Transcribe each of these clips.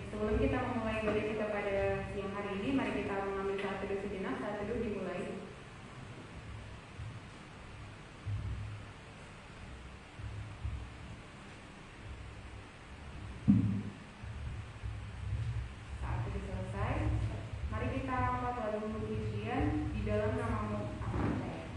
Sebelum kita memulai ibadah kita pada siang hari ini, mari kita mengambil saat teduh sejenak. Saat teduh dimulai. Saat teduh selesai, mari kita angkat lagu pujian Di Dalam Namamu Aku Percaya.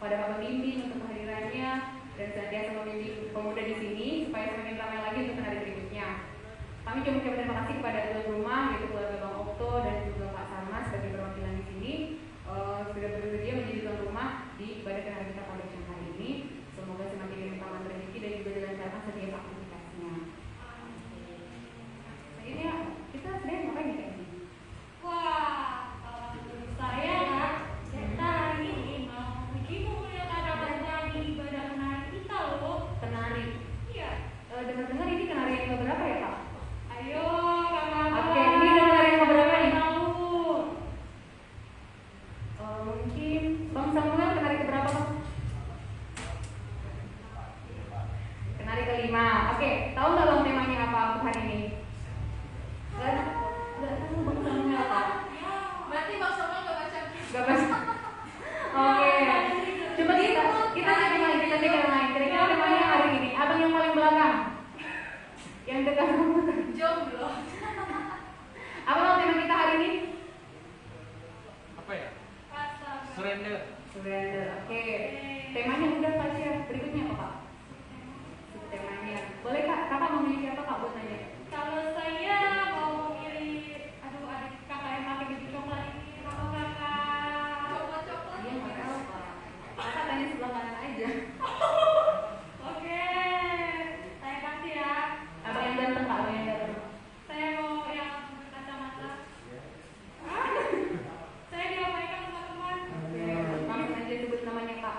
kepada Pak Pembimbing untuk kehadirannya dan senantiasa membimbing pemuda di sini supaya semakin ramai lagi untuk hari berikutnya. Kami juga mengucapkan terima kasih kepada tuan rumah, yaitu keluarga Bang Okto dan juga Pak Sarma sebagai perwakilan di sini sudah bersedia menjadi tuan rumah di ibadah kenaikan kita pada siang hari ini. Semoga semakin dilimpahkan rezeki dan juga dilancarkan setiap aktivitasnya. Ini ya, kita sedang ngapain nih? Wah, kalau menurut saya Kak, kita hari ini mau uji memuliakan apa di ibadah kenari kita loh. Kenari. Iya. Dengar-dengar ini kenari yang keberapa ya Pak? Ayo kakak-kakak. Oke, ini kenari yang keberapa nih? Tahu. Mungkin Bang Samuel kenari keberapa Bang? Kenari kelima. Oke, tahu nggak Bang temanya apa untuk hari ini? Nggak tahu Bang Samuel apa? Berarti Bang Samuel nggak baca. Gak pas. Oke. Coba kita cek yang lain, kita cek yang lain. Kira-kira temanya hari ini. Abang yang paling belakang. Yang dekat komputer. Jomblo. Apa bang tema kita hari ini? Apa ya? Rasa. Surrender. Surrender. Oke. Temanya udah Kak Cia. Berikutnya apa Pak? Temanya. Boleh Kak, Kakak memilih siapa Kak buat nanya? Kalau saya mau milih, aduh adik kakak yang pakai baju coklat ini, kakak. Coklat. Dia nggak tahu Pak. Kakak tanya sebelah kanan aja. Oke, saya kasih ya. Abang yang ganteng Kak, abang yang ganteng. Saya mau yang berkacamata. Saya diabaikan teman-teman. Oke. Langsung aja sebut namanya Kak.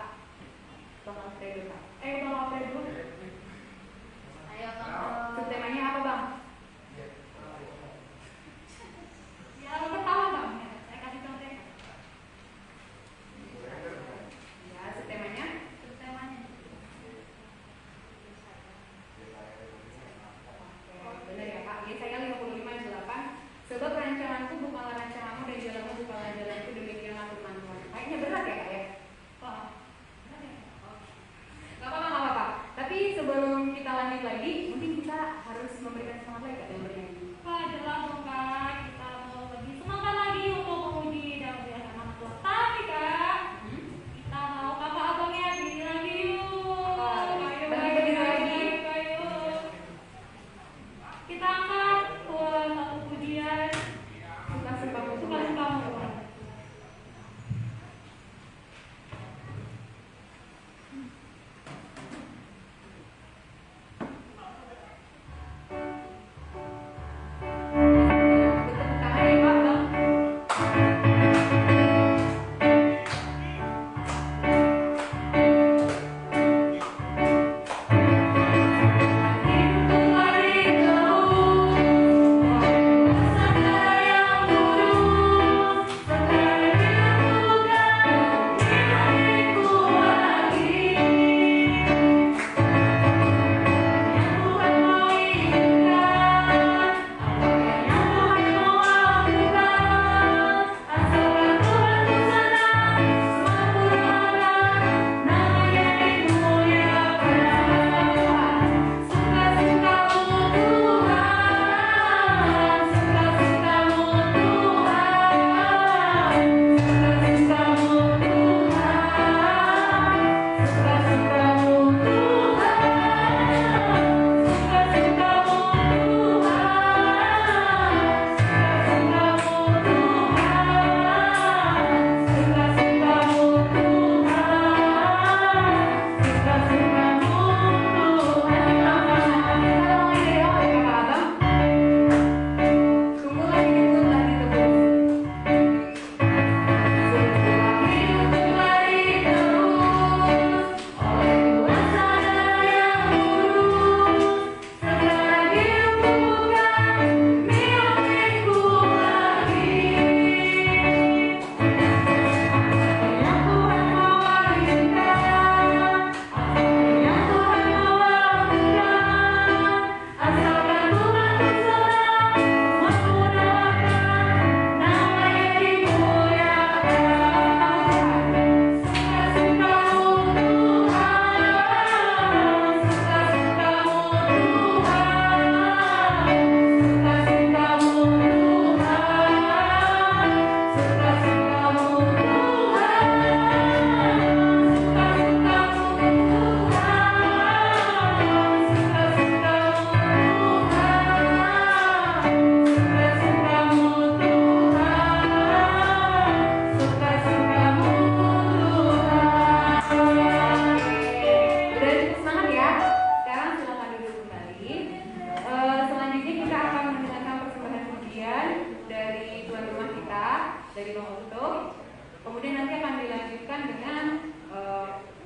dari Bang Okto. Kemudian nanti akan dilanjutkan dengan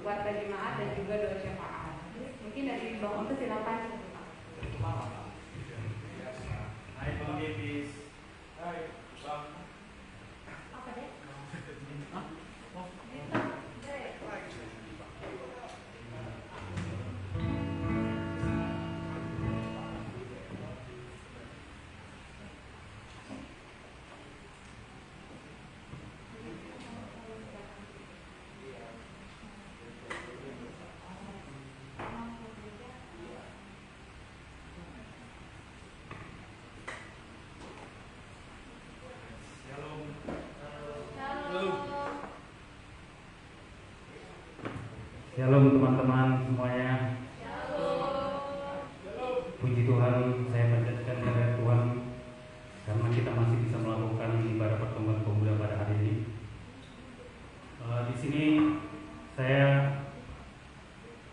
warga jemaat dan juga doa syafaat. Mungkin dari Bang Okto silakan. Naik Bang Davis. Apa deh? Shalom teman-teman semuanya. Puji Tuhan, saya panjatkan kepada Tuhan karena kita masih bisa melakukan ibadah pertemuan pemuda pada hari ini. Di sini saya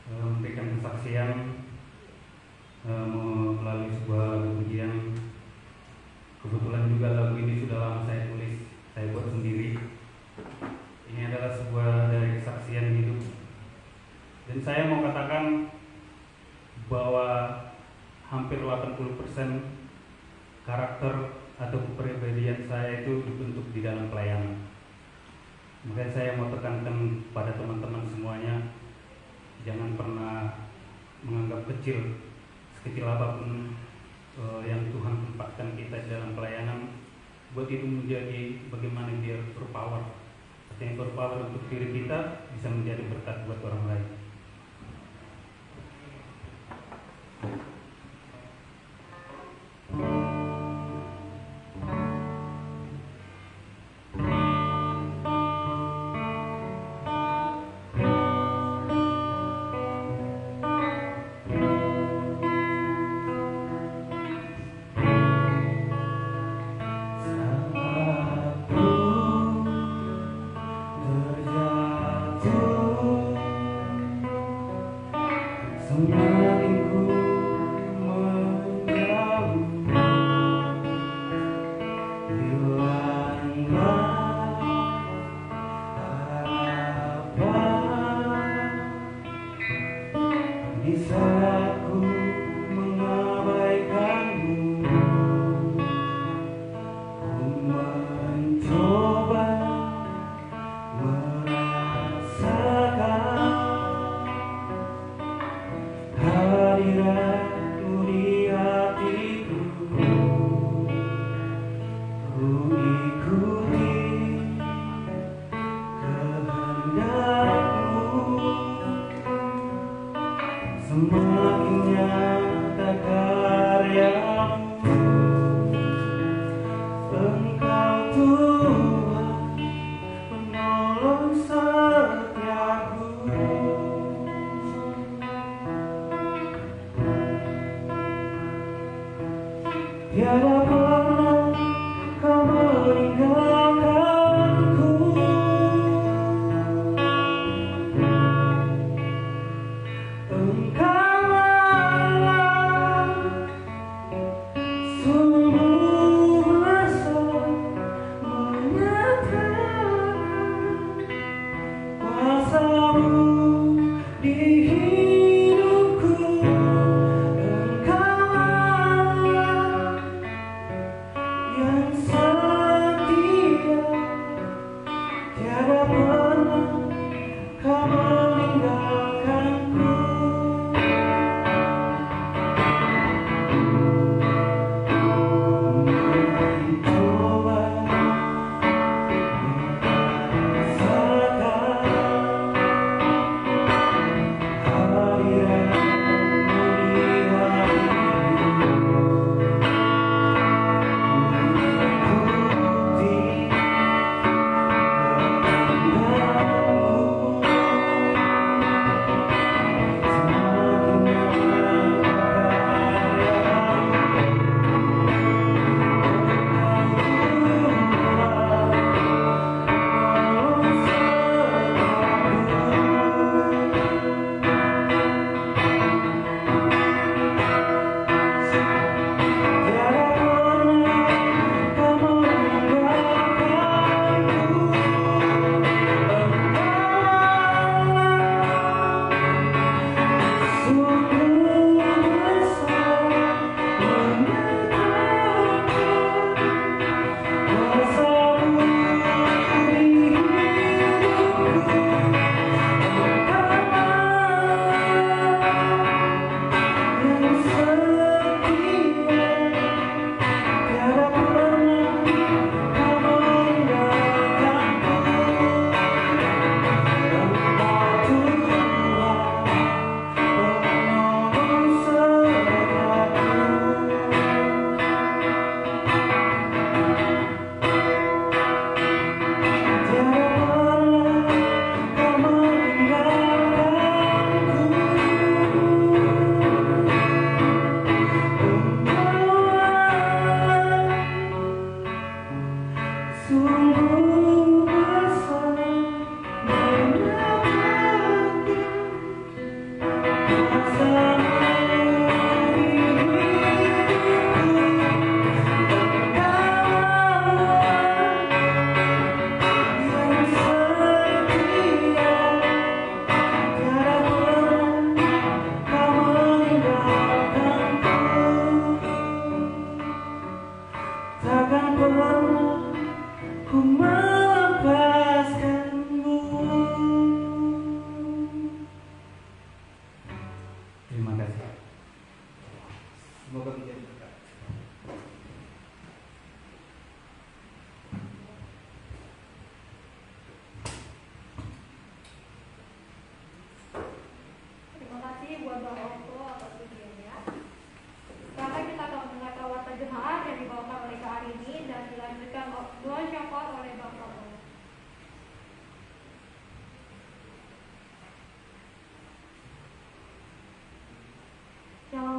memberikan kesaksian melalui sebuah pujian. Kebetulan juga lagu ini sudah lama saya tulis, saya buat sendiri. Ini adalah sebuah dari kesaksian hidup. Dan saya mau katakan bahwa hampir 80% karakter atau kepribadian saya itu dibentuk di dalam pelayanan. Makanya saya mau tekankan pada teman-teman semuanya, jangan pernah menganggap kecil, sekecil apapun yang Tuhan tempatkan kita di dalam pelayanan. Buat itu menjadi bagaimana dia berpower. Artinya berpower untuk diri kita bisa menjadi berkat buat orang lain. Semua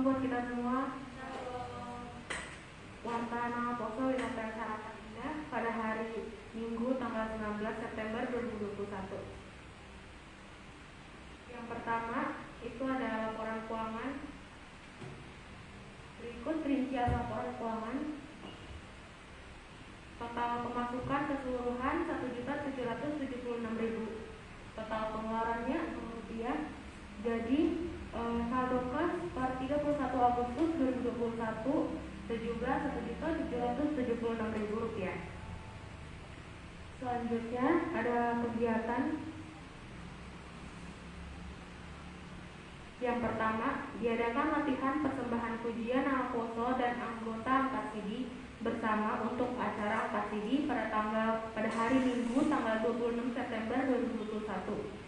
Shalom buat kita semua. Warta Nama Poso WKPS Harapan Indah pada hari Minggu tanggal 19 September 2021. Yang pertama itu adalah laporan keuangan. Berikut rincian laporan keuangan. Total pemasukan keseluruhan 1.776.000. Total pengeluarannya Rp0. Jadi saldo kas per 31 Agustus 2021 sejumlah Rp1.776.000. Selanjutnya ada kegiatan. Yang pertama, diadakan latihan persembahan pujian Nama Poso dan anggota angkat sidi bersama untuk acara angkat sidi pada hari Minggu tanggal 26 September 2021.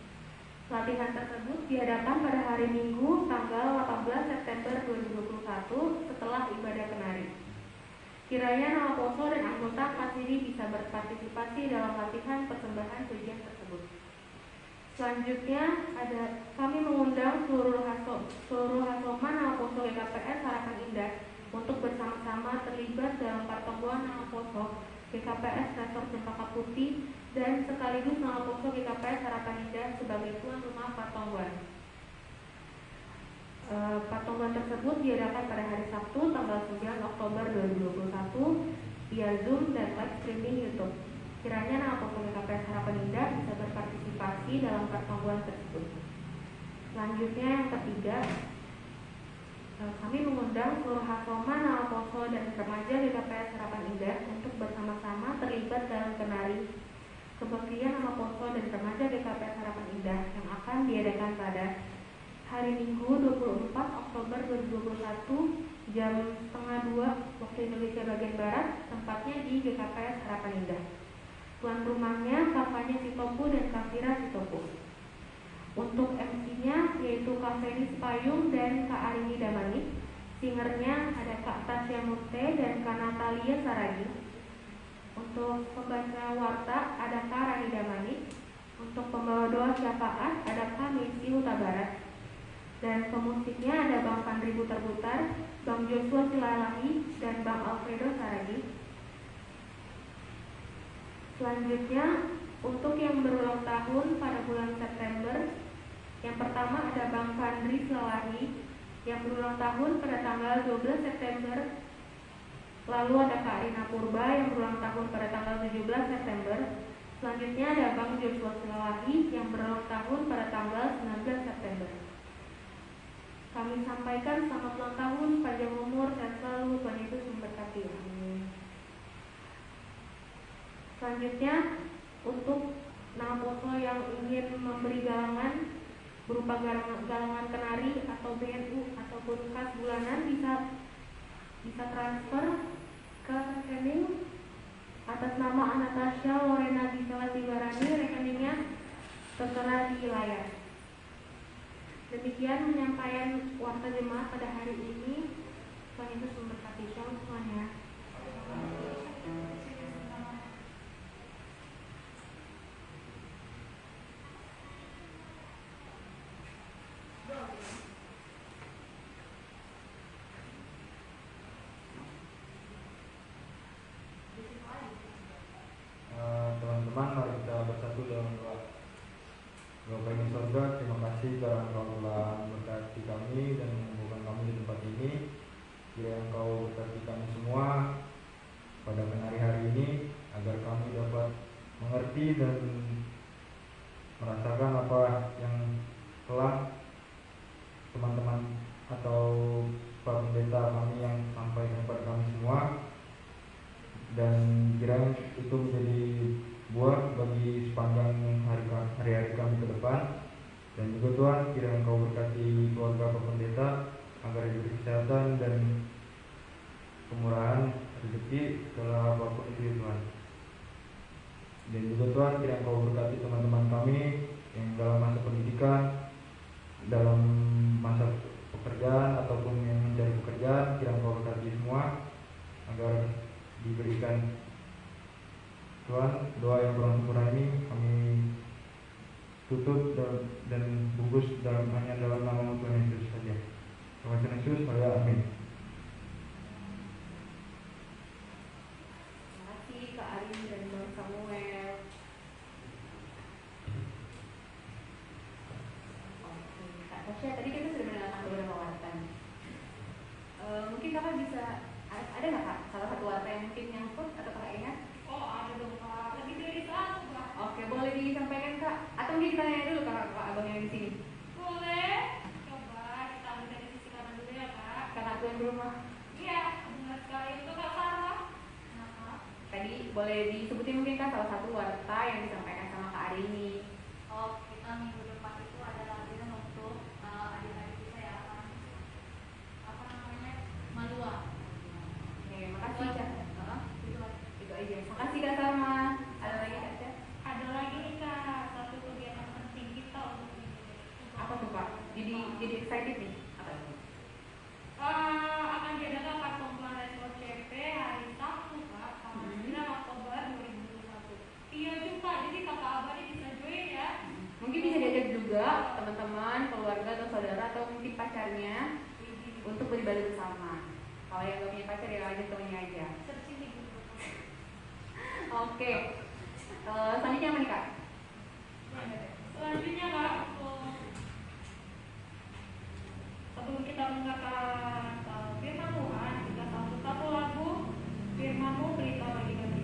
Latihan tersebut diadakan pada hari Minggu tanggal 18 September 2021 setelah ibadah kenari. Kiranya Nama Poso dan anggota angkat sidi bisa berpartisipasi dalam latihan persembahan pujian tersebut. Selanjutnya kami mengundang seluruh Hasoma Nama Poso GKPS Harapan Indah untuk bersama-sama terlibat dalam pertemuan Nama Poso GKPS Resort Cempaka Putih dan sekaligus Nama Poso GKPS Harapan Indah sebagai tuan rumah pertemuan. Pertemuan tersebut diadakan pada hari Sabtu tanggal 9 Oktober 2021 via Zoom dan live streaming YouTube. Kiranya Nama Poso GKPS Harapan Indah bisa berpartisipasi dalam pertemuan tersebut. Selanjutnya yang ketiga, kami mengundang seluruh Hasoma Nama Poso dan remaja GKPS Harapan Indah untuk bersama-sama terlibat dalam kenari kebaktian Nama Poso dan remaja GKPS Harapan Indah yang akan diadakan pada hari Minggu 24 Oktober 2021 jam 1:30 waktu Indonesia bagian Barat, tempatnya di GKPS Harapan Indah. Tuan rumahnya Kampanye Sitopu dan Kafira Sitopu. Untuk MC-nya yaitu Kak Felis Payung dan Kak Arini Damani. Singernya ada Kak Tasya Murte dan Kak Natalia Saragi. Untuk pembaca warta ada Kak Rani Damani. Untuk pembawa doa syafaat ada Kak Misi Huta Barat. Dan pemusiknya ada Bang Pandri Butar-Butar, Bang Joshua Silalahi, dan Bang Alfredo Saragi. Selanjutnya, untuk yang berulang tahun pada bulan September, yang pertama ada Bang Pandri Silalahi yang berulang tahun pada tanggal 12 September. Lalu ada Kak Rina Purba yang berulang tahun pada tanggal 17 September. Selanjutnya ada Bang Joshua Silalahi yang berulang tahun pada tanggal 19 September. Kami sampaikan selamat ulang tahun, panjang umur, dan selalu Tuhan Yesus memberkati. Amin. Selanjutnya, untuk Nama Poso yang ingin memberi galangan berupa galangan kenari atau BNU ataupun kas bulanan bisa transfer ke rekening atas nama Anastasia Lorena Gisela Tibarani, rekeningnya tertera di layar. Demikian penyampaian warta jemaat pada hari ini. Tuhan Yesus memberkati. Shalom semuanya. Teman-teman, mari kita bersatu dalam doa. Bapa di surga, terima kasih karena Engkau telah memberkati kami dan mengumpulkan kami di tempat ini. Kiranya Engkau berkati kami semua pada hari ini agar kami dapat mengerti dan merasakan apa yang telah teman-teman atau para pendeta kami yang sampaikan kepada kami semua, dan kiranya itu menjadi buah bagi sepanjang hari-hari kami ke depan. Dan juga Tuhan, kiranya Engkau berkati keluarga Pak Pendeta agar diberi kesehatan dan kemurahan rezeki segala apapun itu Tuhan. Dan juga Tuhan, kiranya Engkau berkati teman-teman kami yang dalam masa pendidikan, dalam masa pekerjaan ataupun yang mencari pekerjaan. Kiranya Engkau berkati semua agar diberikan Tuhan. Doa yang kurang sempurna ini kami tutup dan bungkus hanya dalam nama Tuhan Yesus saja. Tuhan Yesus, haleluya, amin. Terima kasih Kak Arin dan Bang Samuel. Oke, Kak Tasya, tadi kita sudah mendengarkan beberapa warta. Mungkin Kakak bisa, ada nggak Kak salah satu warta yang mungkin nyangkut atau Kakak ingat? Oh, ada dong Kak. Lebih dari satu Kak. Oke, boleh disampaikan Kak? Atau mungkin kita nanya dulu Kak Abang yang di sini. Boleh. Coba kita ambil dari sisi kanan dulu ya Kak. Kakak tuan rumah. Iya, benar sekali itu Kak Sarah. Nah, Kak. Tadi boleh disebutin mungkin Kak salah satu warta yang disampaikan sama Kak Arin ini. Oh, kita minggu depan itu ada latihan untuk adik-adik kita ya, apa namanya, Malua. Oke, makasih Kak. Itu aja. Itu aja. Makasih Kak Salma. Ada lagi Kak Cia? Ada lagi nih Kak, satu kegiatan penting kita untuk minggu depan. Apa tuh Kak? Jadi excited nih. Apa itu? Akan diadakan pertemuan Respon CP hari Sabtu Kak, tanggal 9 Oktober 2021. Iya juga, jadi kakak abang ini bisa join ya. Mungkin bisa diajak juga teman-teman, keluarga atau saudara atau mungkin pacarnya untuk beribadah bersama. Kalau yang gak punya pacar ya ajak temennya aja. Searching di Google. Oke. Selanjutnya apa nih Kak? Selanjutnya Kak, sebelum kita mendengarkan firman Tuhan, kita sambut satu lagu Firman-Mu Berita Bagi Kami.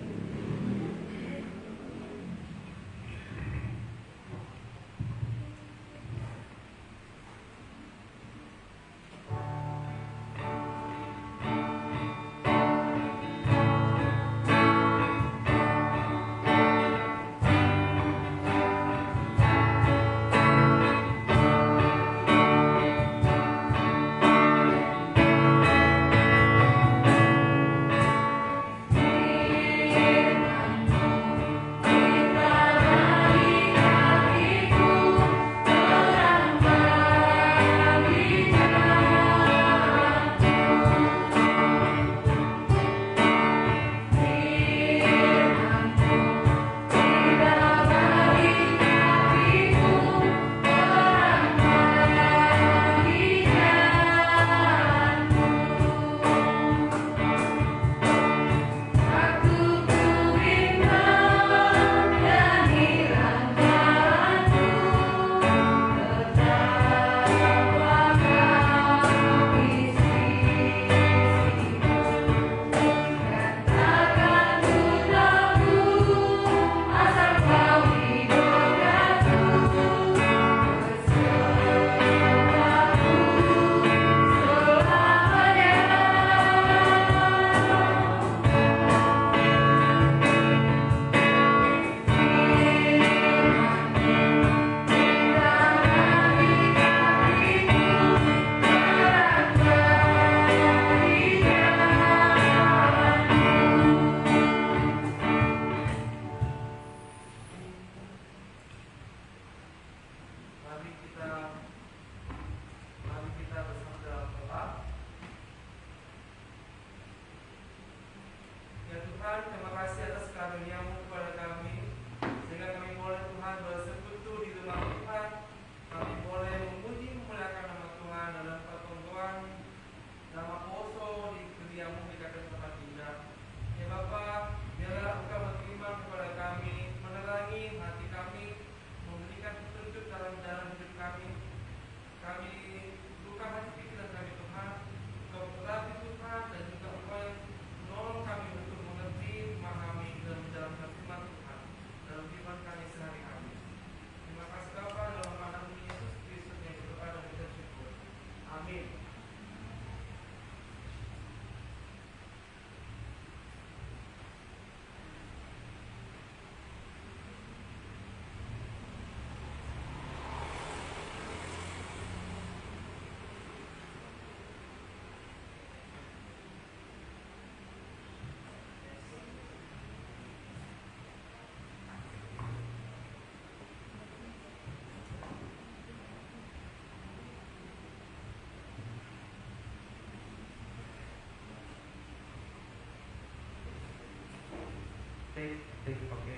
Oke,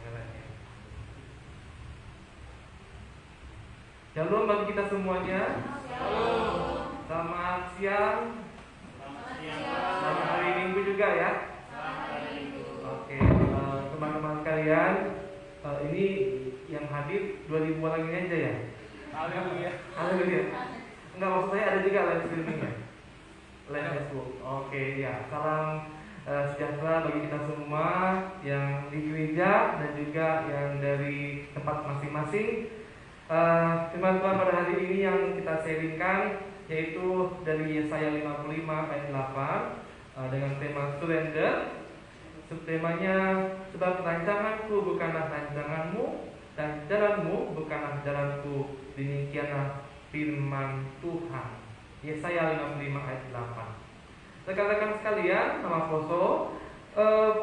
jalan ya. Shalom bagi kita semuanya. Shalom. Selamat siang. Selamat siang. Selamat hari Minggu juga ya. Selamat hari Minggu. Oke, teman-teman sekalian, ini yang hadir 2000 orang ini aja ya. Haleluya. Haleluya. Enggak, maksud saya ada juga live streamingnya, live Facebook. Oke, ya. Salam sejahtera bagi kita semua yang di gereja dan juga yang dari tempat masing-masing. Firman Tuhan pada hari ini yang kita sharingkan yaitu dari Yesaya 55 ayat 8 dengan tema surrender. Subtemanya, sebab rancanganku bukanlah rancanganmu dan jalanmu bukanlah jalanku, demikianlah firman Tuhan. Yesaya 55 ayat 8. Rekan-rekan sekalian, nama Poso,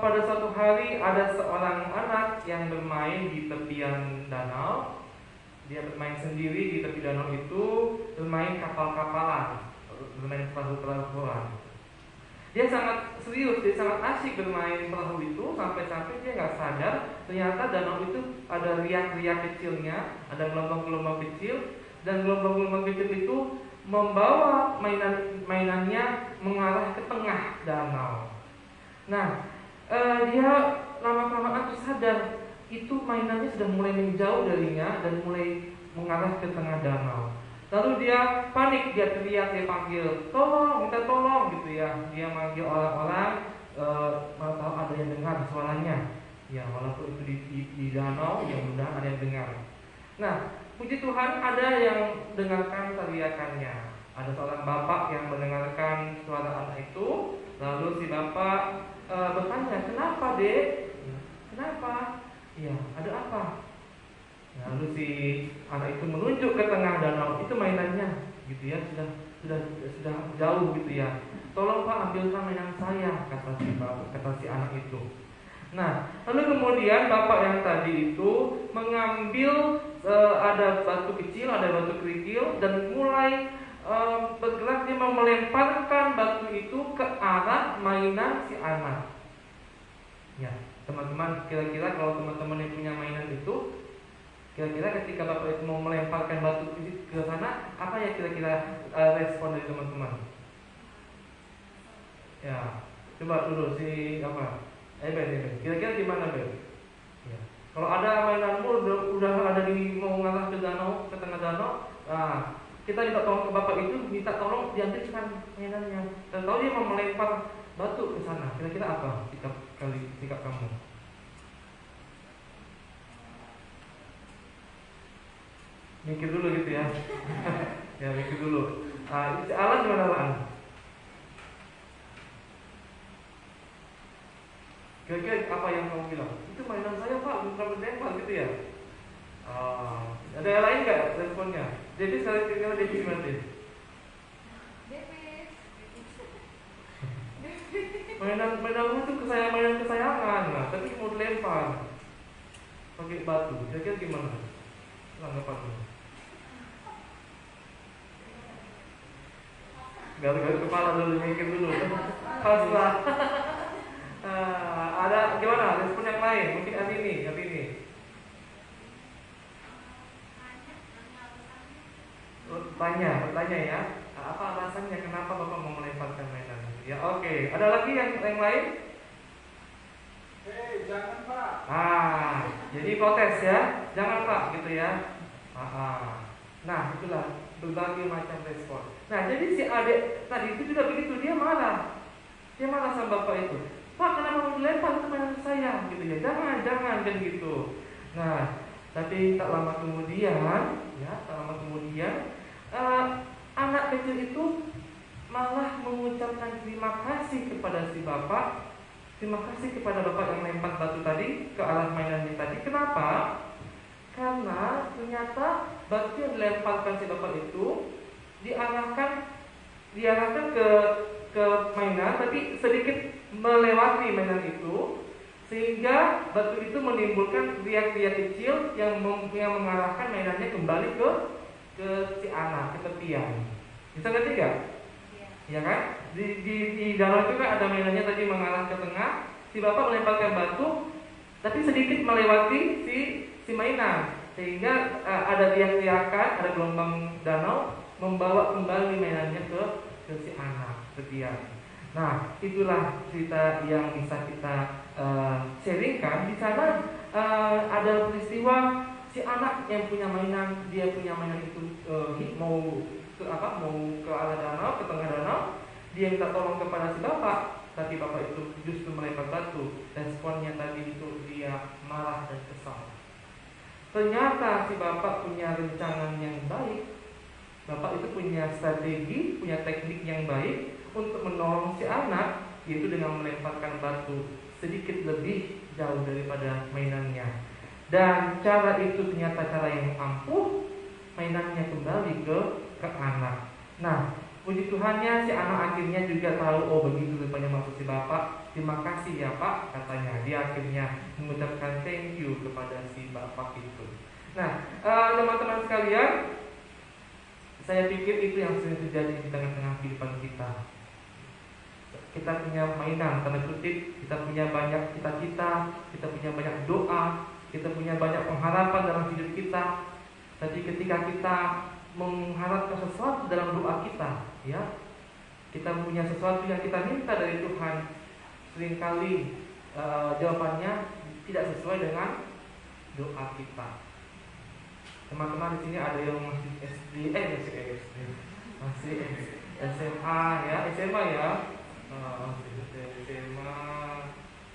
pada suatu hari ada seorang anak yang bermain di tepian danau. Dia bermain sendiri di tepi danau itu, bermain kapal-kapalan, bermain perahu-perahuan. Dia sangat serius, dia sangat asyik bermain perahu itu, sampai-sampai dia nggak sadar ternyata danau itu ada riak-riak kecilnya, ada gelombang-gelombang kecil, dan gelombang-gelombang kecil itu membawa mainannya mengarah ke tengah danau. Nah, dia lama-kelamaan sadar itu mainannya sudah mulai menjauh darinya dan mulai mengarah ke tengah danau. Lalu dia panik, dia teriak, dia panggil, tolong, minta tolong gitu ya. Dia manggil orang-orang, mau tahu ada yang dengar suaranya. Ya, walaupun itu di danau, ya mudah ada yang dengar. Nah, puji Tuhan ada yang dengarkan teriakannya. Ada seorang bapak yang mendengarkan suara anak itu. Lalu si bapak bertanya, kenapa dek? Kenapa? Ya, ada apa? Lalu si anak itu menunjuk ke tengah danau. Itu mainannya, gitu ya, sudah jauh gitu ya. Tolong Pak, ambilkan mainan saya, kata si anak itu. Nah, lalu kemudian bapak yang tadi itu mengambil ada batu kecil, ada batu kerikil, dan mulai bergerak, dia melemparkan batu itu ke arah mainan si anak. Ya, teman-teman, kira-kira kalau teman-teman yang punya mainan itu, kira-kira ketika bapak itu mau melemparkan batu ke sana, apa ya kira-kira respon dari teman-teman? Ya, coba dulu si apa? Ben, kira-kira gimana Ben? Ya. Kalau ada mainanmu udah ada di mau ngarah ke danau, ke tengah danau, nah, kita minta tolong ke bapak itu, minta tolong diambilkan mainannya. Dan tahu dia mau melempar batu ke sana, kira-kira apa sikap kamu? Mikir dulu gitu ya. Ya, mikir dulu. Alan gimana Alan? Kira-kira apa yang kamu bilang? Itu mainan saya Pak, bukan berlempar gitu ya. Ada yang lain nggak responnya? Jadi sekali kira-kira Devi gimana deh? Mainan itu mainan kesayangan, nah, tapi mau dilempar pakai batu. Kira-kira gimana? Tanggapanmu? Garuk-garuk kepala dulu, mikir dulu. Pasrah. Ada gimana respon yang lain? Mungkin hari ini. Bertanya ya. Apa alasannya kenapa Bapak mau melemparkan mainan? Ya oke. Ada lagi yang lain? Jangan Pak. Jadi protes ya. Jangan Pak gitu ya. Nah, itulah berbagai macam respon. Nah, jadi si adik tadi itu juga begitu, dia marah. Dia marah sama bapak itu. Pak, kenapa mau dilempar ke mainan saya? Gitu ya. Jangan kan gitu. Nah, tapi tak lama kemudian, anak kecil itu malah mengucapkan terima kasih kepada si bapak. Terima kasih kepada bapak yang lempar batu tadi ke arah mainannya tadi. Kenapa? Karena ternyata batu yang dilemparkan si bapak itu diarahkan ke mainan, tapi sedikit melewati mainan itu, sehingga batu itu menimbulkan riak-riak kecil yang mengarahkan mainannya kembali ke si anak, ke tepian. Bisa ngerti nggak? Ya kan? Di danau itu kan ada mainannya tadi mengarah ke tengah. Si bapak melemparkan batu, tapi sedikit melewati si mainan, sehingga ada riak-riakan, ada gelombang danau membawa kembali mainannya ke si anak, ke dia. Nah, itulah cerita yang bisa kita sharingkan. Di sana ada peristiwa si anak yang punya mainan, dia punya mainan itu mau ke arah danau, ke tengah danau. Dia minta tolong kepada si bapak, tapi bapak itu justru melempar batu. Responnya tadi itu dia marah dan kesal. Ternyata si bapak punya rencana yang baik. Bapak itu punya strategi, punya teknik yang baik untuk menolong si anak, yaitu dengan melemparkan batu sedikit lebih jauh daripada mainannya. Dan cara itu ternyata cara yang ampuh, mainannya kembali ke anak. Nah, puji Tuhannya si anak akhirnya juga tahu, oh begitu rupanya maksud si bapak. Terima kasih ya pak, katanya. Dia akhirnya mengucapkan thank you kepada si bapak itu. Nah, teman-teman sekalian, saya pikir itu yang sering terjadi di tengah-tengah kehidupan kita. Kita punya mainan, tanda kutip, kita punya banyak cita-cita, kita punya banyak doa, kita punya banyak pengharapan dalam hidup kita. Tapi ketika kita mengharapkan sesuatu dalam doa kita, ya, kita punya sesuatu yang kita minta dari Tuhan, seringkali jawabannya tidak sesuai dengan doa kita. Teman-teman di sini ada yang masih SD, masih SMA ya, SMA ya, SMA,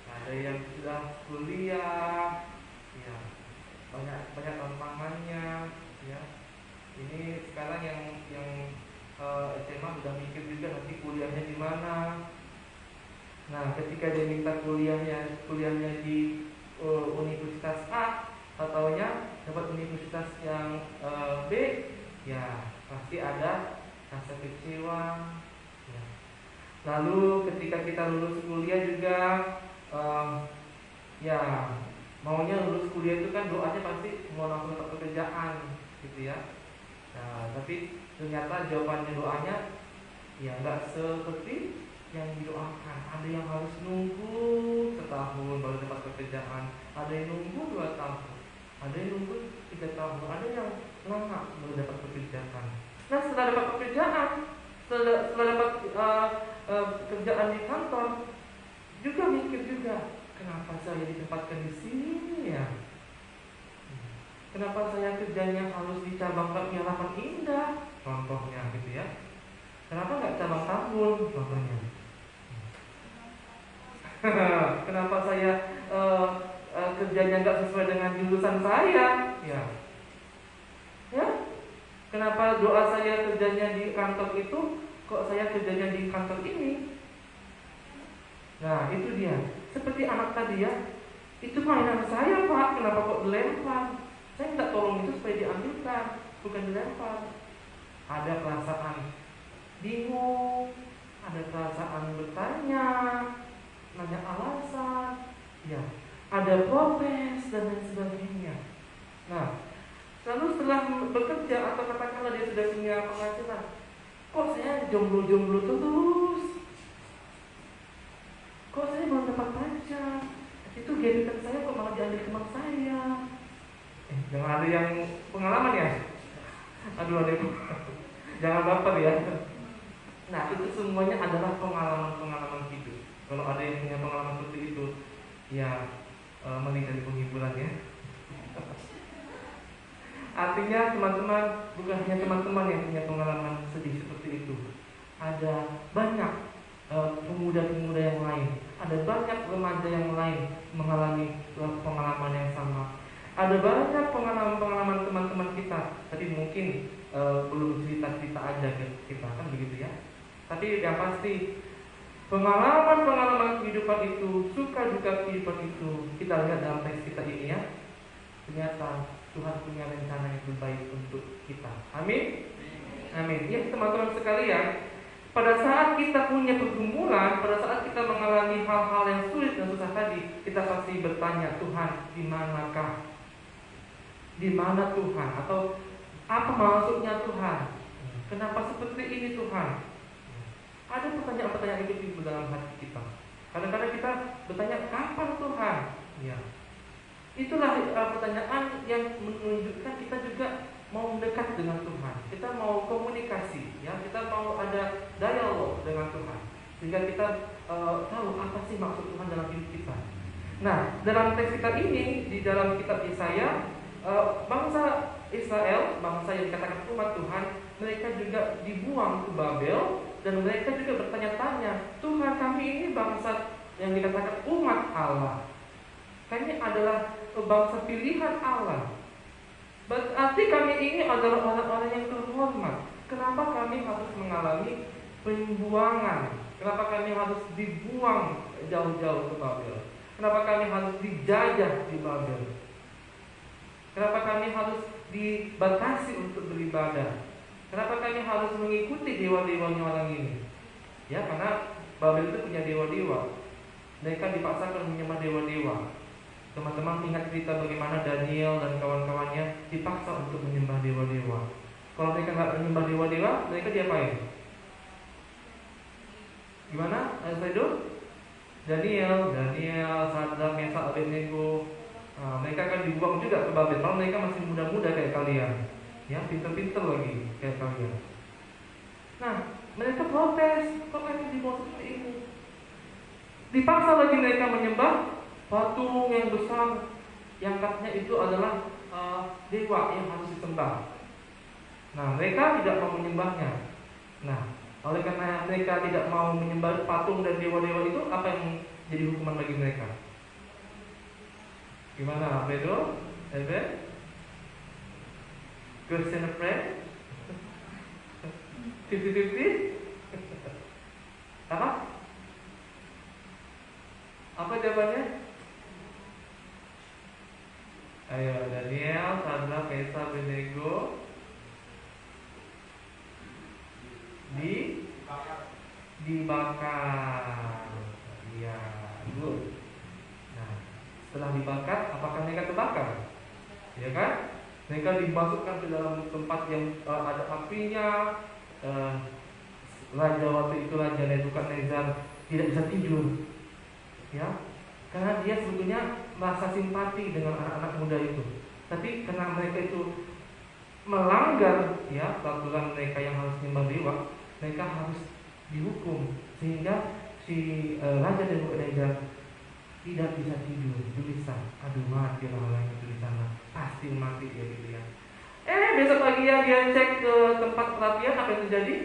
ada yang sudah kuliah, ya, banyak tantangannya, ya. Ini sekarang yang SMA sudah mikir juga nanti kuliahnya di mana. Nah, ketika dia minta kuliahnya di universitas A, ataunya dapat universitas yang B, ya pasti ada rasa kecewa. Ya. Lalu ketika kita lulus kuliah juga, ya maunya lulus kuliah itu kan doanya pasti mau langsung dapat pekerjaan, gitu ya. Nah, tapi ternyata jawabannya doanya ya nggak seperti yang didoakan. Ada yang harus nunggu setahun baru dapat pekerjaan, ada yang nunggu 2 tahun, ada yang nunggu 3 tahun, ada yang lama baru dapat pekerjaan. Nah, setelah dapat pekerjaan, setelah dapat kerjaan di kantor, juga mikir juga, kenapa saya ditempatkan di sini ya? Kenapa saya kerjanya harus di cabang Harapan Indah, contohnya gitu ya? Kenapa nggak cabang Tambun, contohnya? Kenapa saya kerjanya nggak sesuai dengan jurusan saya? Ya. Kenapa doa saya kerjanya di kantor itu, kok saya kerjanya di kantor ini? Nah, itu dia. Seperti anak tadi ya, itu mainan saya pak, kenapa kok dilempar? Saya minta tolong itu supaya diambilkan, bukan dilempar. Ada perasaan bingung, ada perasaan bertanya, nanya alasan, ya, ada protes dan lain sebagainya. Nah, lalu setelah bekerja atau katakanlah dia sudah punya penghasilan, kok saya jomblo-jomblo terus? Kok saya belum dapat pacar? Itu gebetan saya kok malah diambil teman saya? Jangan ada yang pengalaman ya? Aduh, ada yang jangan baper ya. Nah, itu semuanya adalah pengalaman-pengalaman hidup. Kalau ada yang punya pengalaman seperti itu, ya mending dari penghiburan ya. Artinya teman-teman, bukan hanya teman-teman yang punya pengalaman sedih seperti itu. Ada banyak pemuda-pemuda yang lain, ada banyak remaja yang lain mengalami pengalaman yang sama. Ada banyak pengalaman-pengalaman teman-teman kita, tapi mungkin belum cerita-cerita aja kita, kan begitu ya. Tapi yang pasti pengalaman-pengalaman kehidupan itu, suka duka kehidupan itu, kita lihat dalam teks kita ini ya. Ternyata Tuhan punya rencana yang terbaik untuk kita. Amin. Amin. Ya teman-teman sekalian, pada saat kita punya pergumulan, pada saat kita mengalami hal-hal yang sulit dan susah tadi, kita pasti bertanya, Tuhan, di manakah? Di mana Tuhan? Atau apa maksudnya Tuhan? Kenapa seperti ini Tuhan? Ada pertanyaan-pertanyaan itu di dalam hati kita. Kadang-kadang kita bertanya, kapan Tuhan? Ya. Itulah pertanyaan yang menunjukkan kita juga mau mendekat dengan Tuhan. Kita mau komunikasi sehingga kita tahu apa sih maksud Tuhan dalam hidup kita. Nah, dalam teks kita ini di dalam kitab Yesaya, bangsa Israel, bangsa yang dikatakan umat Tuhan, mereka juga dibuang ke Babel dan mereka juga bertanya-tanya, Tuhan, kami ini bangsa yang dikatakan umat Allah. Kami adalah bangsa pilihan Allah. Berarti kami ini adalah orang-orang yang terhormat. Kenapa kami harus mengalami pembuangan? Kenapa kami harus dibuang jauh-jauh ke Babel? Kenapa kami harus dijajah di Babel? Kenapa kami harus dibatasi untuk beribadah? Kenapa kami harus mengikuti dewa-dewanya orang ini? Ya, karena Babel itu punya dewa-dewa. Mereka dipaksakan menyembah dewa-dewa. Teman-teman ingat cerita bagaimana Daniel dan kawan-kawannya dipaksa untuk menyembah dewa-dewa. Kalau mereka nggak menyembah dewa-dewa, mereka diapain? Gimana? Alfredo? Daniel, Sadrak, Mesak, Abednego, mereka akan dibuang juga ke Babel. Kalau mereka masih muda-muda kayak kalian, ya, pinter-pinter lagi kayak kalian. Nah, mereka protes, kok kami dibawa seperti itu? Dipaksa lagi mereka menyembah patung yang besar, yang katanya itu adalah dewa yang harus disembah. Nah, mereka tidak mau menyembahnya. Nah, oleh karena mereka tidak mau menyembah patung dan dewa-dewa itu, apa yang jadi hukuman bagi mereka? Gimana, Pedro? Elben? Question a friend? 50-50? Apa? Apa jawabannya? Ayo, Daniel, Sadrak, Mesak, Abednego dibakar. Iya, good. Nah, setelah dibakar, apakah mereka terbakar? Ya kan? Mereka dimasukkan ke dalam tempat yang ada apinya. Raja waktu itu, Raja Nebukadnezar, tidak bisa tidur. Ya, karena dia sebetulnya merasa simpati dengan anak-anak muda itu. Tapi karena mereka itu melanggar, ya, peraturan mereka yang harus menyembah dewa, mereka harus dihukum, sehingga si Raja Nebukadnezar tidak bisa tidur, gelisah. Aduh, mati orang yang itu di sana, pasti mati dia gitu ya. Besok pagi ya dia cek ke tempat pelatihan, apa yang terjadi?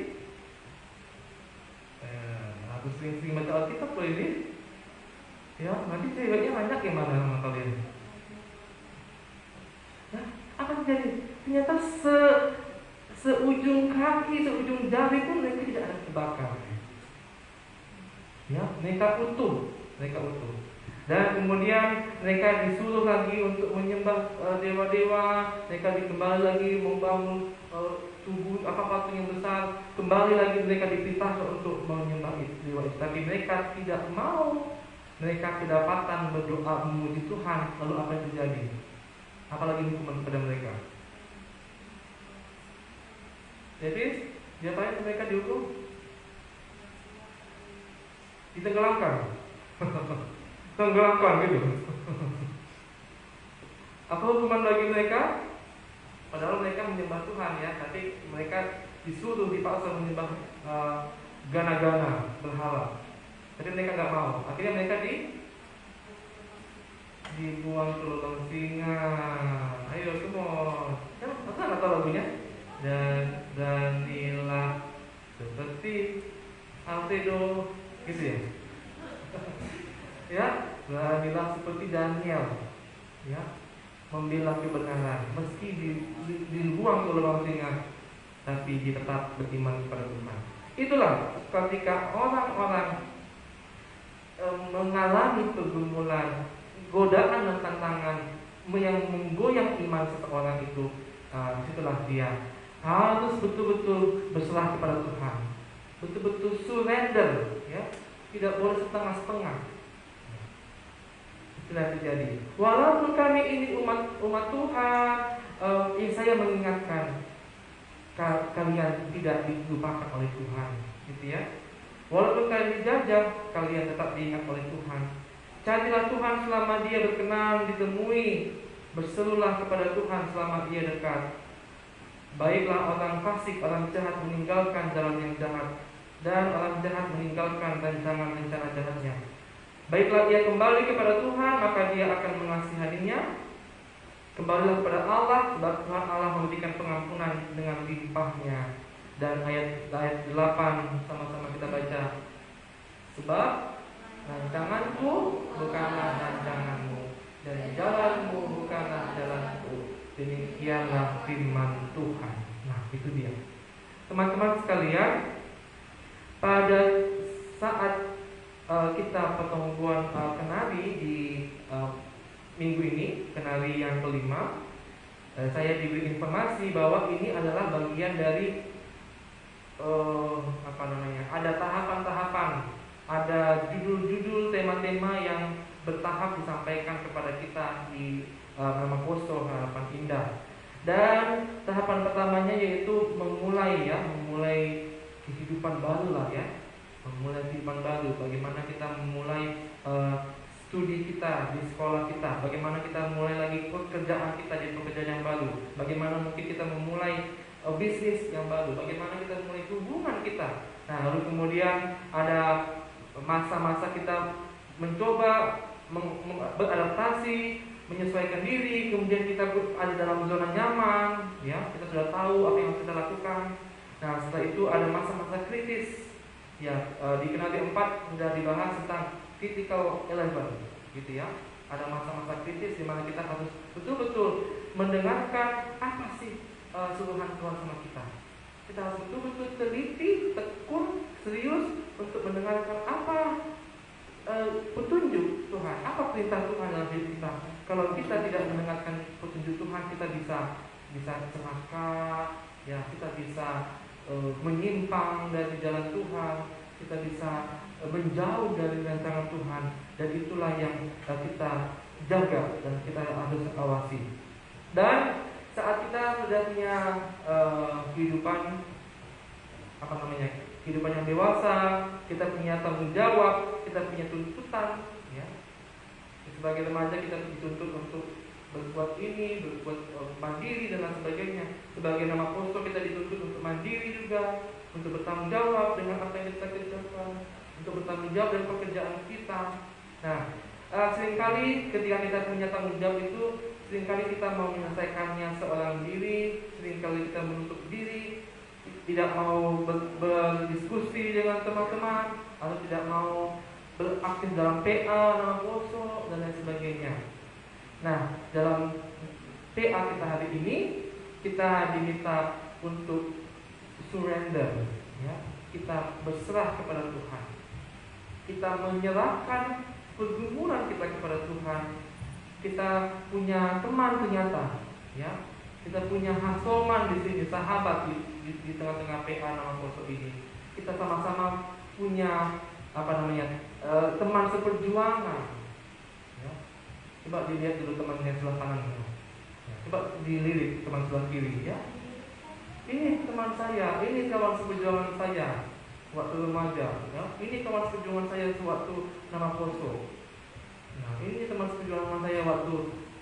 Aku sering-sering baca Alkitab loh ini. Ya, nanti ceweknya banyak yang mana sama kalian. Nah, apa terjadi? Ternyata seujung kaki, seujung jari pun mereka tidak ada terbakar. Ya, mereka utuh. Dan kemudian mereka disuruh lagi untuk menyembah dewa-dewa. Mereka kembali lagi membangun tubuh patung yang besar. Kembali lagi mereka diperintahkan untuk menyembah dewa itu. Tapi mereka tidak mau. Mereka kedapatan berdoa memuji Tuhan. Lalu apa yang terjadi? Apalagi hukuman kepada mereka? Jadi, diapain mereka dihukum? Ditenggelamkan. Tenggelamkan gitu. Apa hukuman bagi mereka? Padahal mereka menyembah Tuhan ya, tapi mereka disuruh dipaksa menyembah gana-gana, berhala. Tapi mereka nggak mau. Akhirnya mereka dibuang ke lubang singa. Ayo semua. Ya, masa nggak tahu lagunya? Dan beranilah seperti Alfredo, gitu ya. Ya, beranilah seperti Daniel. Ya, membela kebenaran. Meski dibuang ke lubang singa, tapi dia tetap beriman kepada Tuhan. Itulah ketika orang-orang mengalami pergumulan, godaan dan tantangan yang menggoyang iman seseorang itu, disitulah dia harus betul-betul berserah kepada Tuhan, betul-betul surrender, ya, tidak boleh setengah-setengah. Itulah yang terjadi. Walaupun kami ini umat Tuhan, saya mengingatkan kalian tidak dilupakan oleh Tuhan, gitu ya. Walaupun kalian dijajah, kalian tetap diingat oleh Tuhan. Carilah Tuhan selama Dia berkenan ditemui. Berserulah kepada Tuhan selama Dia dekat. Baiklah orang fasik, orang jahat meninggalkan jalan yang jahat. dan orang jahat meninggalkan rencana jahatnya. Baiklah ia kembali kepada Tuhan, maka Dia akan mengasihaninya. Kembalilah kepada Allah, sebab Tuhan Allah memberikan pengampunan dengan limpahnya. Dan ayat 8 sama-sama kita baca. Sebab rancanganku bukanlah rancanganmu, dan jalanmu bukanlah jalanku. Demikianlah firman Tuhan. Nah, itu dia. Teman-teman sekalian, pada saat kita pertemuan kenari di minggu ini, kenari yang kelima, saya diberi informasi bahwa ini adalah bagian dari ada tahapan-tahapan, ada judul-judul, tema-tema yang bertahap disampaikan kepada kita di nama Poso Harapan Indah. Dan tahapan pertamanya yaitu memulai kehidupan baru lah ya, memulai kehidupan baru. Bagaimana kita memulai studi kita di sekolah kita, bagaimana kita mulai lagi pekerjaan kita di pekerjaan yang baru, bagaimana mungkin kita memulai bisnis yang baru, bagaimana kita memulai hubungan kita. Nah, lalu kemudian ada masa-masa kita mencoba beradaptasi, menyesuaikan diri, kemudian kita ada dalam zona nyaman, ya, kita sudah tahu apa yang harus kita lakukan. Nah, setelah itu ada masa-masa kritis, ya, di kenali 4 sudah dibahas tentang critical 11, gitu ya. Ada masa-masa kritis di mana kita harus betul-betul mendengarkan apa sih suruhan Tuhan sama kita. Kita harus betul-betul teliti, tekun, serius untuk mendengarkan apa petunjuk Tuhan, apa perintah Tuhan dalam hidup kita. Kalau kita tidak mendengarkan petunjuk Tuhan, kita bisa celaka, ya, kita bisa menyimpang dari jalan Tuhan, kita bisa menjauh dari rancangan Tuhan, dan itulah yang kita jaga dan kita harus awasi. Dan saat kita sudah punya kehidupan yang dewasa, kita punya tanggung jawab, kita punya tuntutan, ya. Sebagai remaja kita dituntut untuk berbuat ini, berbuat mandiri dan lain sebagainya. Sebagai nama Poso kita dituntut untuk mandiri juga, untuk bertanggung jawab dengan apa yang kita kerjakan, untuk bertanggung jawab dengan pekerjaan kita. Nah, seringkali ketika kita punya tanggung jawab itu, seringkali kita mau menyelesaikannya seorang diri, seringkali kita menutup diri, tidak mau berdiskusi dengan teman-teman, atau tidak mau beraktif dalam PA, nama Poso, dan lain sebagainya. Nah, dalam PA kita hari ini, kita diminta untuk surrender, ya. Kita berserah kepada Tuhan. Kita menyerahkan pergumulan kita kepada Tuhan. Kita punya teman ternyata, ya. Kita punya hasoman di sini, sahabat di tengah-tengah PA nama Poso ini. Kita sama-sama punya teman seperjuangan. Ya. Coba dilihat dulu teman yang sebelah kanan. Ya. Coba dilirik teman sebelah kiri, ya. Ini teman saya, ini kawan seperjuangan saya waktu remaja, ya. Ini kawan seperjuangan saya sewaktu nama Poso. Nah, ini teman seperjuangan saya waktu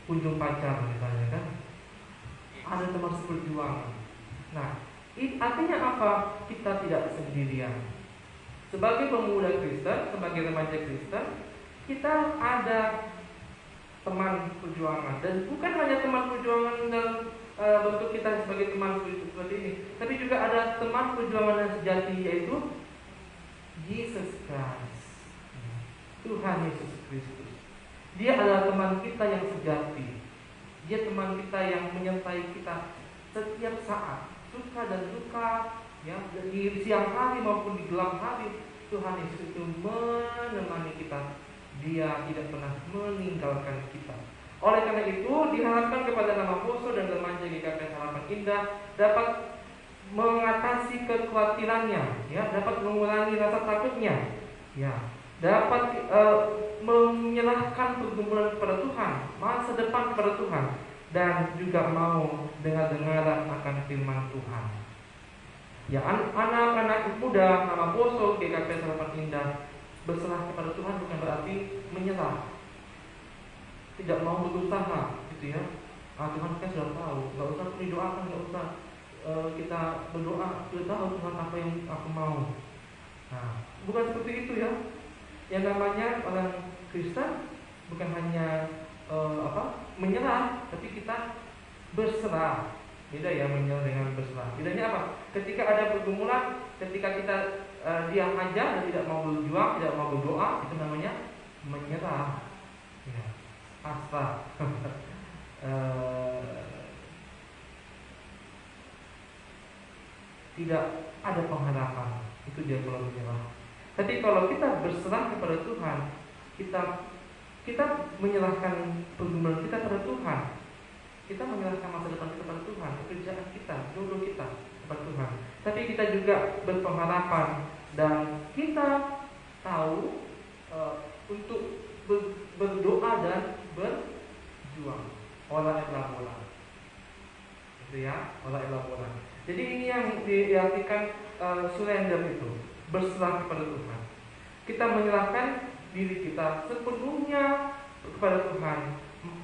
kunjung pacar misalnya, kan. Ada teman seperjuangan. Nah, artinya apa? Kita tidak sendirian. Sebagai pemuda Kristen, sebagai remaja Kristen, kita ada teman perjuangan. Dan bukan hanya teman perjuangan dalam bentuk kita sebagai teman seperti ini, tapi juga ada teman perjuangan yang sejati, yaitu Jesus Christ, Tuhan Yesus Kristus. Dia adalah teman kita yang sejati. Dia teman kita yang menyertai kita setiap saat, suka dan duka, ya, di siang hari maupun di gelap hari. Tuhan Yesus itu menemani kita. Dia tidak pernah meninggalkan kita. Oleh karena itu, diharapkan kepada nama Poso dan remaja GKP Harapan Indah dapat mengatasi kekhawatirannya, ya, dapat mengurangi rasa takutnya, ya, dapat menyerahkan pergumulan kepada Tuhan, masa depan kepada Tuhan, dan juga mau dengar-dengaran akan firman Tuhan. Ya, anak-anak muda nama Poso GKP Harapan Indah berserah kepada Tuhan bukan berarti menyerah, tidak mau berusaha, gitu ya. Tuhan kan sudah tahu, nggak usah didoakan, nggak usah kita berdoa, sudah tahu Tuhan apa yang aku mau. Nah, bukan seperti itu ya. Yang namanya orang Kristen bukan hanya menyerah, tapi kita berserah. Beda ya menyerah dengan berserah. Bedanya apa? Ketika ada pergumulan, ketika kita diam aja dan tidak mau berjuang, tidak mau berdoa, itu namanya menyerah. Ya, pasrah. Tidak ada pengharapan. Itu dia kalau menyerah. Tapi kalau kita berserah kepada Tuhan, kita menyerahkan pergumulan kita kepada Tuhan. Kita menyerahkan masa depan kita kepada Tuhan, pekerjaan kita, jodoh kita kepada Tuhan. Tapi kita juga berpengharapan dan kita tahu untuk berdoa dan berjuang. Olah elaboran. Itu ya, olah elaboran. Jadi ini yang diartikan surrender itu, berserah kepada Tuhan. Kita menyerahkan diri kita sepenuhnya kepada Tuhan.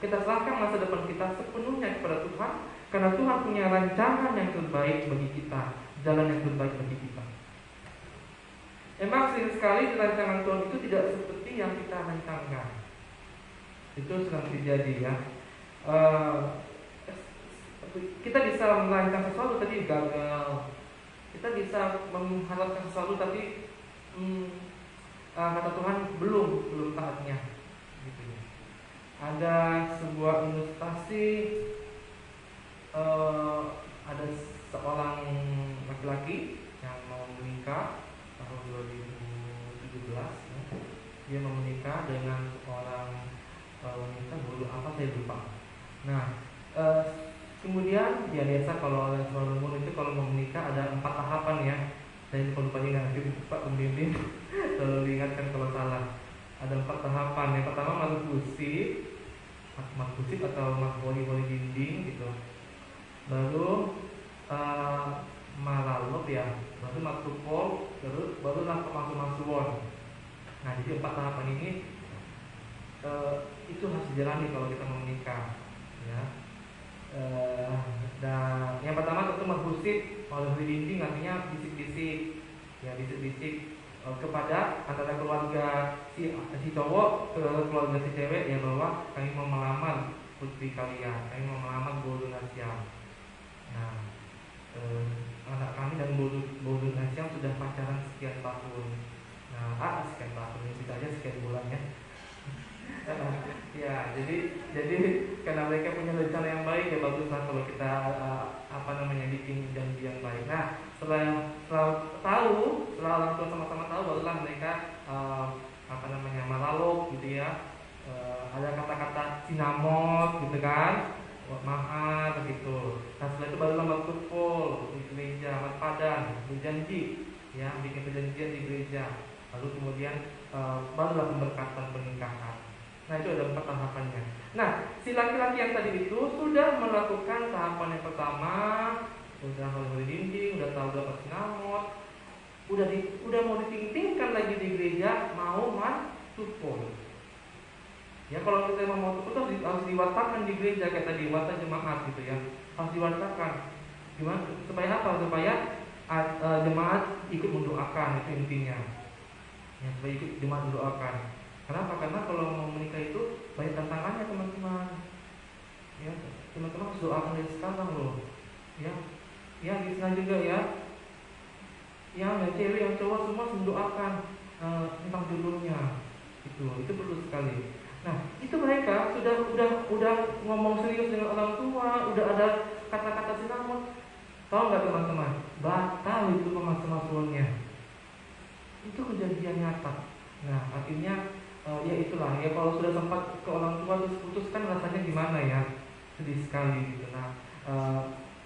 Kita serahkan masa depan kita sepenuhnya kepada Tuhan, karena Tuhan punya rancangan yang terbaik bagi kita, jalan yang terbaik bagi kita. Emang sering sekali rancangan Tuhan itu tidak seperti yang kita rancangkan. Itu sering terjadi ya. Kita bisa merancang sesuatu tapi gagal. Kita bisa mengharapkan sesuatu tapi kata Tuhan belum saatnya. Gitu ya. Ada sebuah ilustrasi, ada seorang laki-laki yang mau menikah tahun 2017 ya. Dia mau menikah dengan seorang wanita, apa saya lupa. Nah, kemudian ya biasa kalau orang Solomon itu kalau mau menikah ada 4 tahapan ya. Saya lupa ingat, nanti Pak pembimbing selalu diingatkan kalau salah. Ada 4 tahapan. Yang pertama magkusip atau magholi dinding gitu. Baru malalop ya. Baru maktupol, barulah pemasuwon. Nah, jadi 4 tahapan ini itu harus dijalani kalau kita mau menikah ya. Dan yang pertama tentu magkusip, magholi dinding artinya bisik-bisik ya, bisik-bisik kepada antara keluarga si cowok ke keluarga si cewek ya, bahwa kami mau melamar putri kalian, kami mau melamar Bodo Nasyam. Nah, anak kami dan Bodo Nasyam sudah pacaran sekian tahun. Nah, sekian tahun ini bisa aja sekian bulan ya. Ya, jadi karena mereka punya rencana yang baik ya baguslah kalau kita bikin janji yang baik. Nah, setelah orang tua sama-sama tahu, barulah mereka malalok gitu ya. Ada kata-kata sinamot gitu kan, mahal begitu. Nah, setelah itu barulah berkumpul di gereja, berpadan, berjanji ya, bikin perjanjian di gereja. Lalu kemudian barulah pemberkatan pernikahan. Nah, itu ada 4 tahapannya. Nah, si laki-laki yang tadi itu sudah melakukan tahapan yang pertama, udah magholi dinding, udah tahu berapa sinamot, udah mau ditingtingkan lagi di gereja, mau mantupol. Ya, kalau kita mau mantupol itu harus diwatakan di gereja kayak tadi, wata jemaat gitu ya, harus diwatakan. Gimana? Supaya apa? Supaya jemaat ikut mendoakan, itu intinya. Ya, supaya ikut jemaat mendoakan. Kenapa? Karena kalau mau menikah itu banyak tantangannya teman-teman. Ya, teman-teman harus doakan dari sekarang loh. Ya di sana juga ya. Yang cewek, yang cowok semua harus mendoakan tentang jodohnya. Itu perlu sekali. Nah, itu mereka udah ngomong serius dengan orang tua, udah ada kata-kata sinamot. Tahu nggak teman-teman? Batal itu pemasuannya. Itu kejadian nyata. Nah, artinya ya itulah ya, kalau sudah sempat ke orang tua terus putuskan rasanya gimana ya, sedih sekali gitu. Nah,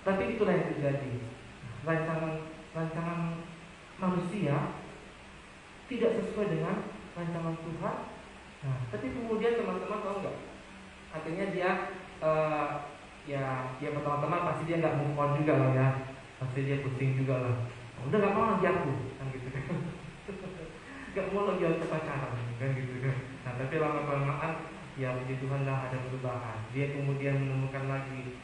tapi itulah yang terjadi. Rancangan manusia tidak sesuai dengan rancangan Tuhan. Nah, tapi kemudian teman-teman tahu nggak? Artinya dia ya pertama-tama pasti dia nggak move on juga lah ya, pasti dia pusing juga lah. Udah nggak mau lagi aku, kan gitu kan? Gak mau lagi ada pacaran kan gitu kan. Nah, tapi lama-kelamaan ya puji Tuhan lah ada perubahan. Dia kemudian menemukan lagi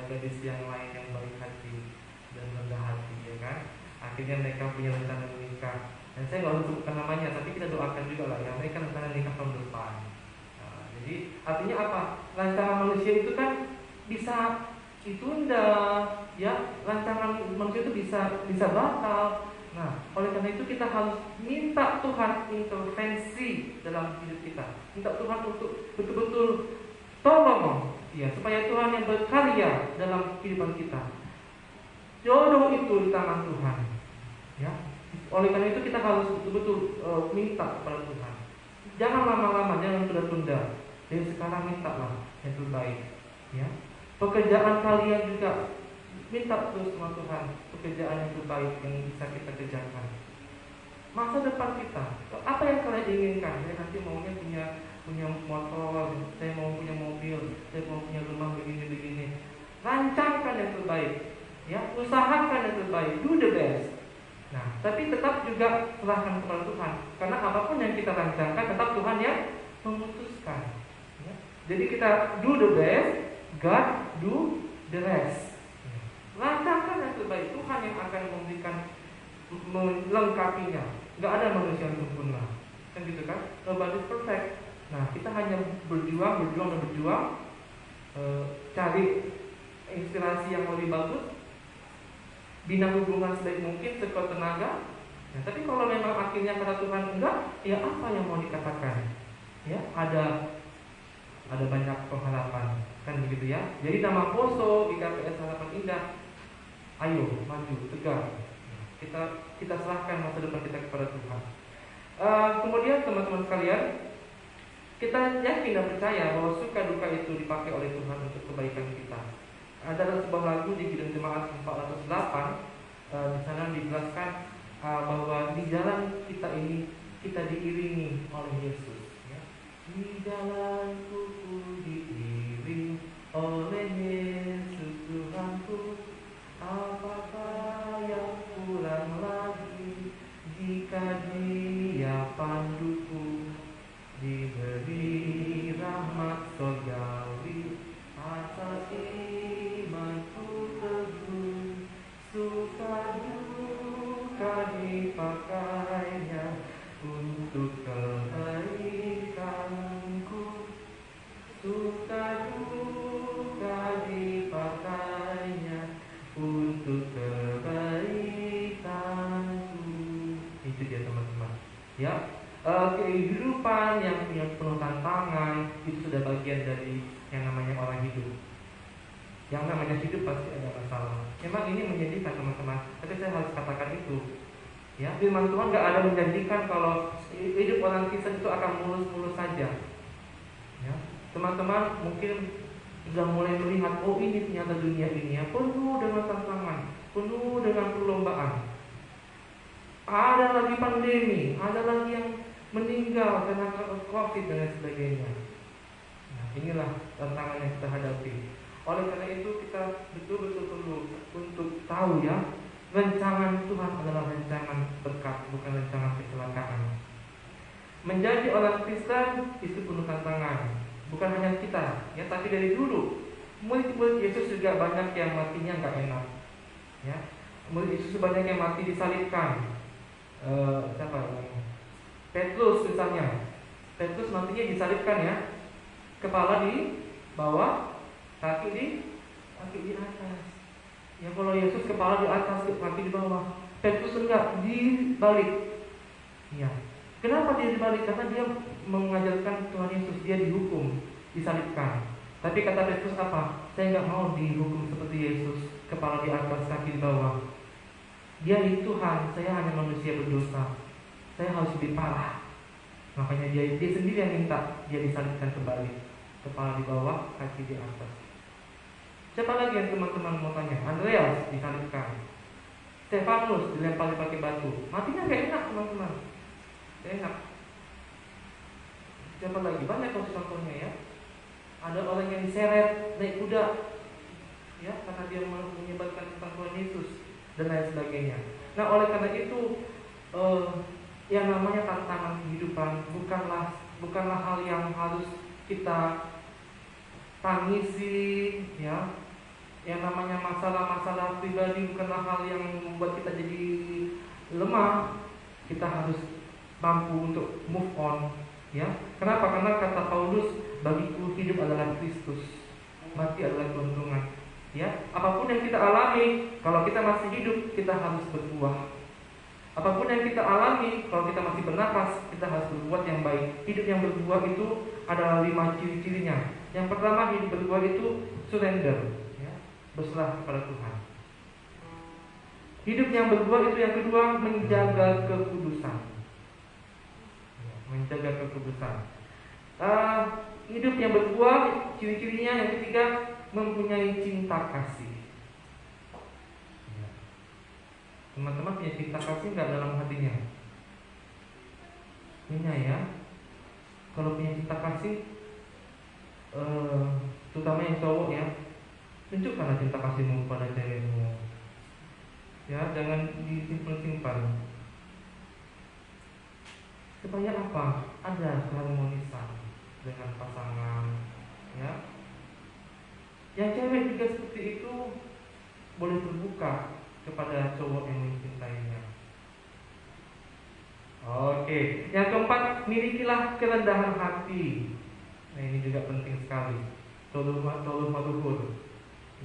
gadis yang lain yang baik hati dan rendah hati ya kan. akhirnya mereka punya rencana menikah. Dan saya nggak usah sebutkan namanya, tapi kita doakan juga lah ya, mereka rencana nikah tahun depan. Nah, jadi artinya apa? Rancangan manusia itu kan bisa ditunda, ya, rancangan manusia itu bisa batal. Nah, oleh karena itu kita harus minta Tuhan intervensi dalam hidup kita. Minta Tuhan untuk betul-betul tolong, ya, supaya Tuhan yang berkarya dalam kehidupan kita. Jodoh itu di tangan Tuhan, ya. Oleh karena itu kita harus betul-betul minta kepada Tuhan. Jangan lama-lama, jangan tunda-tunda. Dari sekarang mintalah yang terbaik, ya. Pekerjaan kalian juga minta terus sama Tuhan, pekerjaan yang terbaik yang bisa kita kerjakan. Masa depan kita, apa yang kalian inginkan? Saya nanti maunya punya motor, saya mau punya mobil, saya mau punya rumah begini. Rancangkan yang terbaik, ya, usahakan yang terbaik, do the best. Nah, tapi tetap juga serahkan kepada Tuhan, karena apapun yang kita rancangkan tetap Tuhan yang memutuskan, ya. Jadi kita do the best, God do the rest. Rancangkan yang terbaik, Tuhan yang akan memberikan, melengkapinya. Gak ada manusia yang sempurna, kan gitu kan? Nobody's perfect. Nah, kita hanya berjuang, cari inspirasi yang lebih bagus, bina hubungan sebaik mungkin sekuat tenaga. Nah, tapi kalau memang akhirnya kata Tuhan enggak, ya apa yang mau dikatakan? Ya, ada banyak pengharapan, kan begitu ya. Jadi nama Poso IKPS Harapan Indah, ayo maju, tegar. Kita serahkan masa depan kita kepada Tuhan. Kemudian teman-teman sekalian, kita yakin dan percaya bahwa suka duka itu dipakai oleh Tuhan untuk kebaikan kita. Ada sebuah lagu di Kidung Jemaat 408, di sana dijelaskan bahwa di jalan kita ini kita diiringi oleh Yesus. Ya. Di jalanku diiring oleh Yesus Tuhanku, apakah yang kurang lagi jika Dia panduku, diberi rahmat surgawi atas imanku teguh, suka duka dipakainya untuk kebaikanku, suka duka dipakainya untuk kebaikanku. Itu dia teman-teman, ya. Kehidupan yang punya penuh tantangan itu sudah bagian dari yang namanya orang hidup. Yang namanya hidup pasti ada masalah. Memang ini menyedihkan teman-teman, tapi saya harus katakan itu. Ya, firman Tuhan gak ada menjanjikan kalau hidup orang Kristen itu akan mulus-mulus saja. Ya, teman-teman mungkin sudah mulai melihat, oh ini ternyata dunia ini ya penuh dengan tantangan, penuh dengan perlombaan. Ada lagi pandemi, ada lagi yang meninggal karena COVID dan lain sebagainya. Nah, inilah tantangan yang kita hadapi. Oleh karena itu kita betul-betul perlu untuk tahu ya, rancangan Tuhan adalah rancangan berkat, bukan rancangan kecelakaan. Menjadi orang Kristen itu penuh tantangan, bukan hanya kita, ya, tapi dari dulu murid-murid Yesus juga banyak yang matinya nggak enak. Ya, murid Yesus banyak yang mati disalibkan. Siapa? Petrus misalnya, Petrus matinya disalibkan ya, kepala di bawah, kaki di atas. Ya, kalau Yesus kepala di atas, kaki di bawah, Petrus enggak, dibalik. Ya, kenapa dia dibalik? Karena dia mengajarkan Tuhan Yesus, dia dihukum, disalibkan. Tapi kata Petrus apa? Saya nggak mau dihukum seperti Yesus, kepala di atas, kaki di bawah. Dia itu Tuhan, saya hanya manusia berdosa. Saya harus lebih parah. Makanya dia sendiri yang minta dia disalibkan kembali, kepala di bawah, kaki di atas. Siapa lagi yang teman-teman mau tanya? Andreas disalibkan, Stefanus dilempari pakai batu, matinya gak enak teman-teman, gak enak. Siapa lagi? Banyak contohnya ya. Ada orang yang diseret naik kuda, ya, karena dia menyebarkan tentang Tuhan Yesus dan lain sebagainya. Nah, oleh karena itu yang namanya tantangan kehidupan bukanlah hal yang harus kita tangisi, ya. Yang namanya masalah-masalah pribadi bukanlah hal yang membuat kita jadi lemah. Kita harus mampu untuk move on, ya. Kenapa? Karena kata Paulus, bagiku hidup adalah Kristus, mati adalah keuntungan. Ya, apapun yang kita alami, kalau kita masih hidup, kita harus berbuah. Apapun yang kita alami, kalau kita masih bernapas, kita harus berbuat yang baik. Hidup yang berbuah itu adalah 5 ciri-cirinya. Yang pertama, hidup berbuah itu surrender, ya, berserah kepada Tuhan. Hidup yang berbuah itu yang kedua, menjaga kekudusan. Ya, menjaga kekudusan. Hidup yang berbuah, ciri-cirinya yang ketiga, mempunyai cinta kasih. Ya. Teman-teman punya cinta kasih nggak dalam hatinya? Punya ya. Kalau punya cinta kasih, terutama yang cowok ya, tunjukkanlah cinta kasihmu kepada cewekmu. Ya, jangan disimpan-simpan. Supaya apa? Ada keharmonisan dengan pasangan, ya. Yang cewek juga seperti itu, boleh terbuka kepada cowok yang mencintainya. Oke, yang keempat, milikilah kerendahan hati. Nah, ini juga penting sekali. Tuluh maluhur.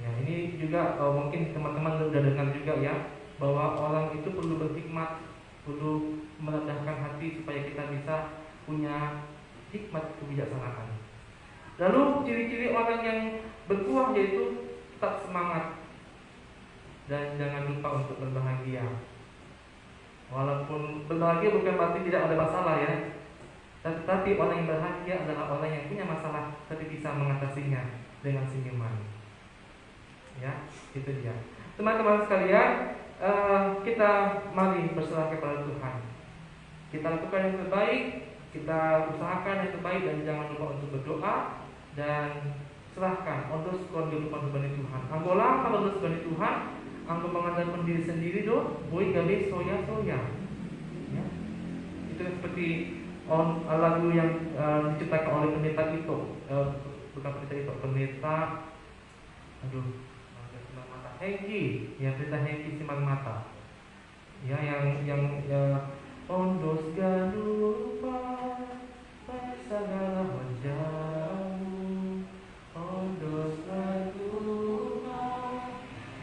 Ya, ini juga mungkin teman-teman sudah dengar juga ya, bahwa orang itu perlu berhikmat, perlu merendahkan hati supaya kita bisa punya hikmat kebijaksanaan. Lalu ciri-ciri orang yang berbuah yaitu tetap semangat dan jangan lupa untuk berbahagia. Walaupun berbahagia bukan berarti tidak ada masalah ya, tetapi orang yang berbahagia adalah orang yang punya masalah tapi bisa mengatasinya dengan senyuman. Ya, itu dia. Teman-teman sekalian, kita mari berserah kepada Tuhan. Kita lakukan yang terbaik, kita usahakan yang terbaik dan jangan lupa untuk berdoa dan serahkan ondos kehidupan Tuhan. Anggola kalau ondos Tuhan, anggo mengandalkan diri sendiri do, boy gabe soya. Ya. Itu seperti lagu yang diciptakan oleh pendeta itu, bukan pendeta itu, pendeta, Hengki, ya pendeta Hengki Siman Mata. Ya yang ondos galupa segala wajahmu, ondos galupa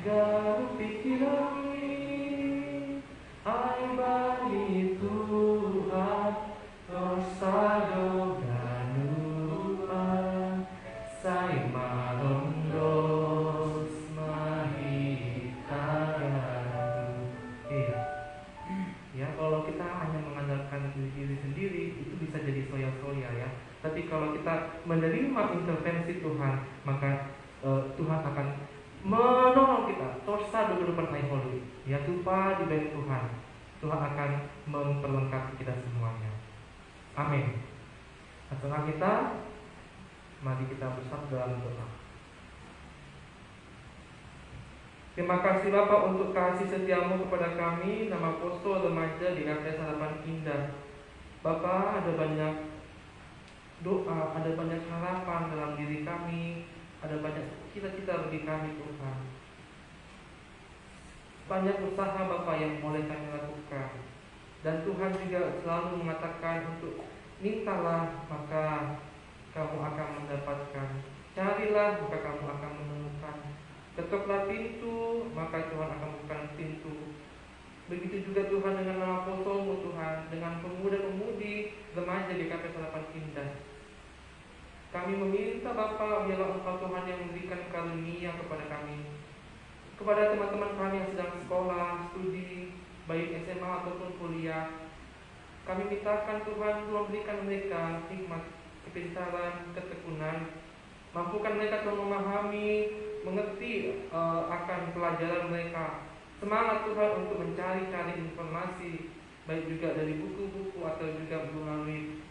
galu pikiranmu, ai bagi Tuhan Rosado galupa sai malondos mahitayadu. Ya, kalau kita hanya mengandalkan diri sendiri itu bisa jadi soya-soya ya. Tapi kalau kita menerima intervensi Tuhan, maka Tuhan akan menolong kita. Torsa di depan Holy. Ya, tupa di bawah Tuhan. Tuhan akan memperlengkapi kita semuanya. Amin. Setelah kita, mari kita bersatu dalam doa. Terima kasih Bapak untuk kasih setiamu kepada kami, nama Poso Remaja di KPS Harapan Indah. Bapak, ada banyak doa, ada banyak harapan dalam diri kami, ada banyak cita-cita bagi kami Tuhan. Banyak usaha Bapak yang boleh kami lakukan. Dan Tuhan juga selalu mengatakan untuk mintalah maka kamu akan mendapatkan, carilah maka kamu akan menemukan, ketoklah pintu maka Tuhan akan membuka pintu. Begitu juga Tuhan dengan nama Poso-Mu Tuhan, dengan pemuda-pemudi remaja di KPS Harapan Indah. Kami meminta Bapa, biarlah Engkau Tuhan yang memberikan karunia kepada kami, kepada teman-teman kami yang sedang sekolah, studi, baik SMA ataupun kuliah. Kami mintakan Tuhan memberikan mereka hikmat, kepintaran, ketekunan. Mampukan mereka untuk memahami, mengerti akan pelajaran mereka. Semangat Tuhan untuk mencari-cari informasi, baik juga dari buku-buku atau juga melalui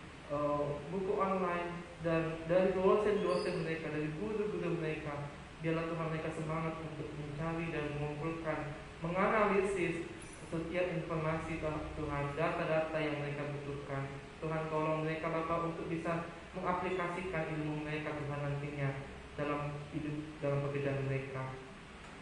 buku online dan dari dosen-dosen mereka, dari guru-guru mereka. Biarlah Tuhan mereka semangat untuk mencari dan mengumpulkan, menganalisis setiap informasi Tuhan, data-data yang mereka butuhkan. Tuhan tolong mereka Bapak untuk bisa mengaplikasikan ilmu mereka Tuhan nantinya dalam hidup, dalam pekerjaan mereka.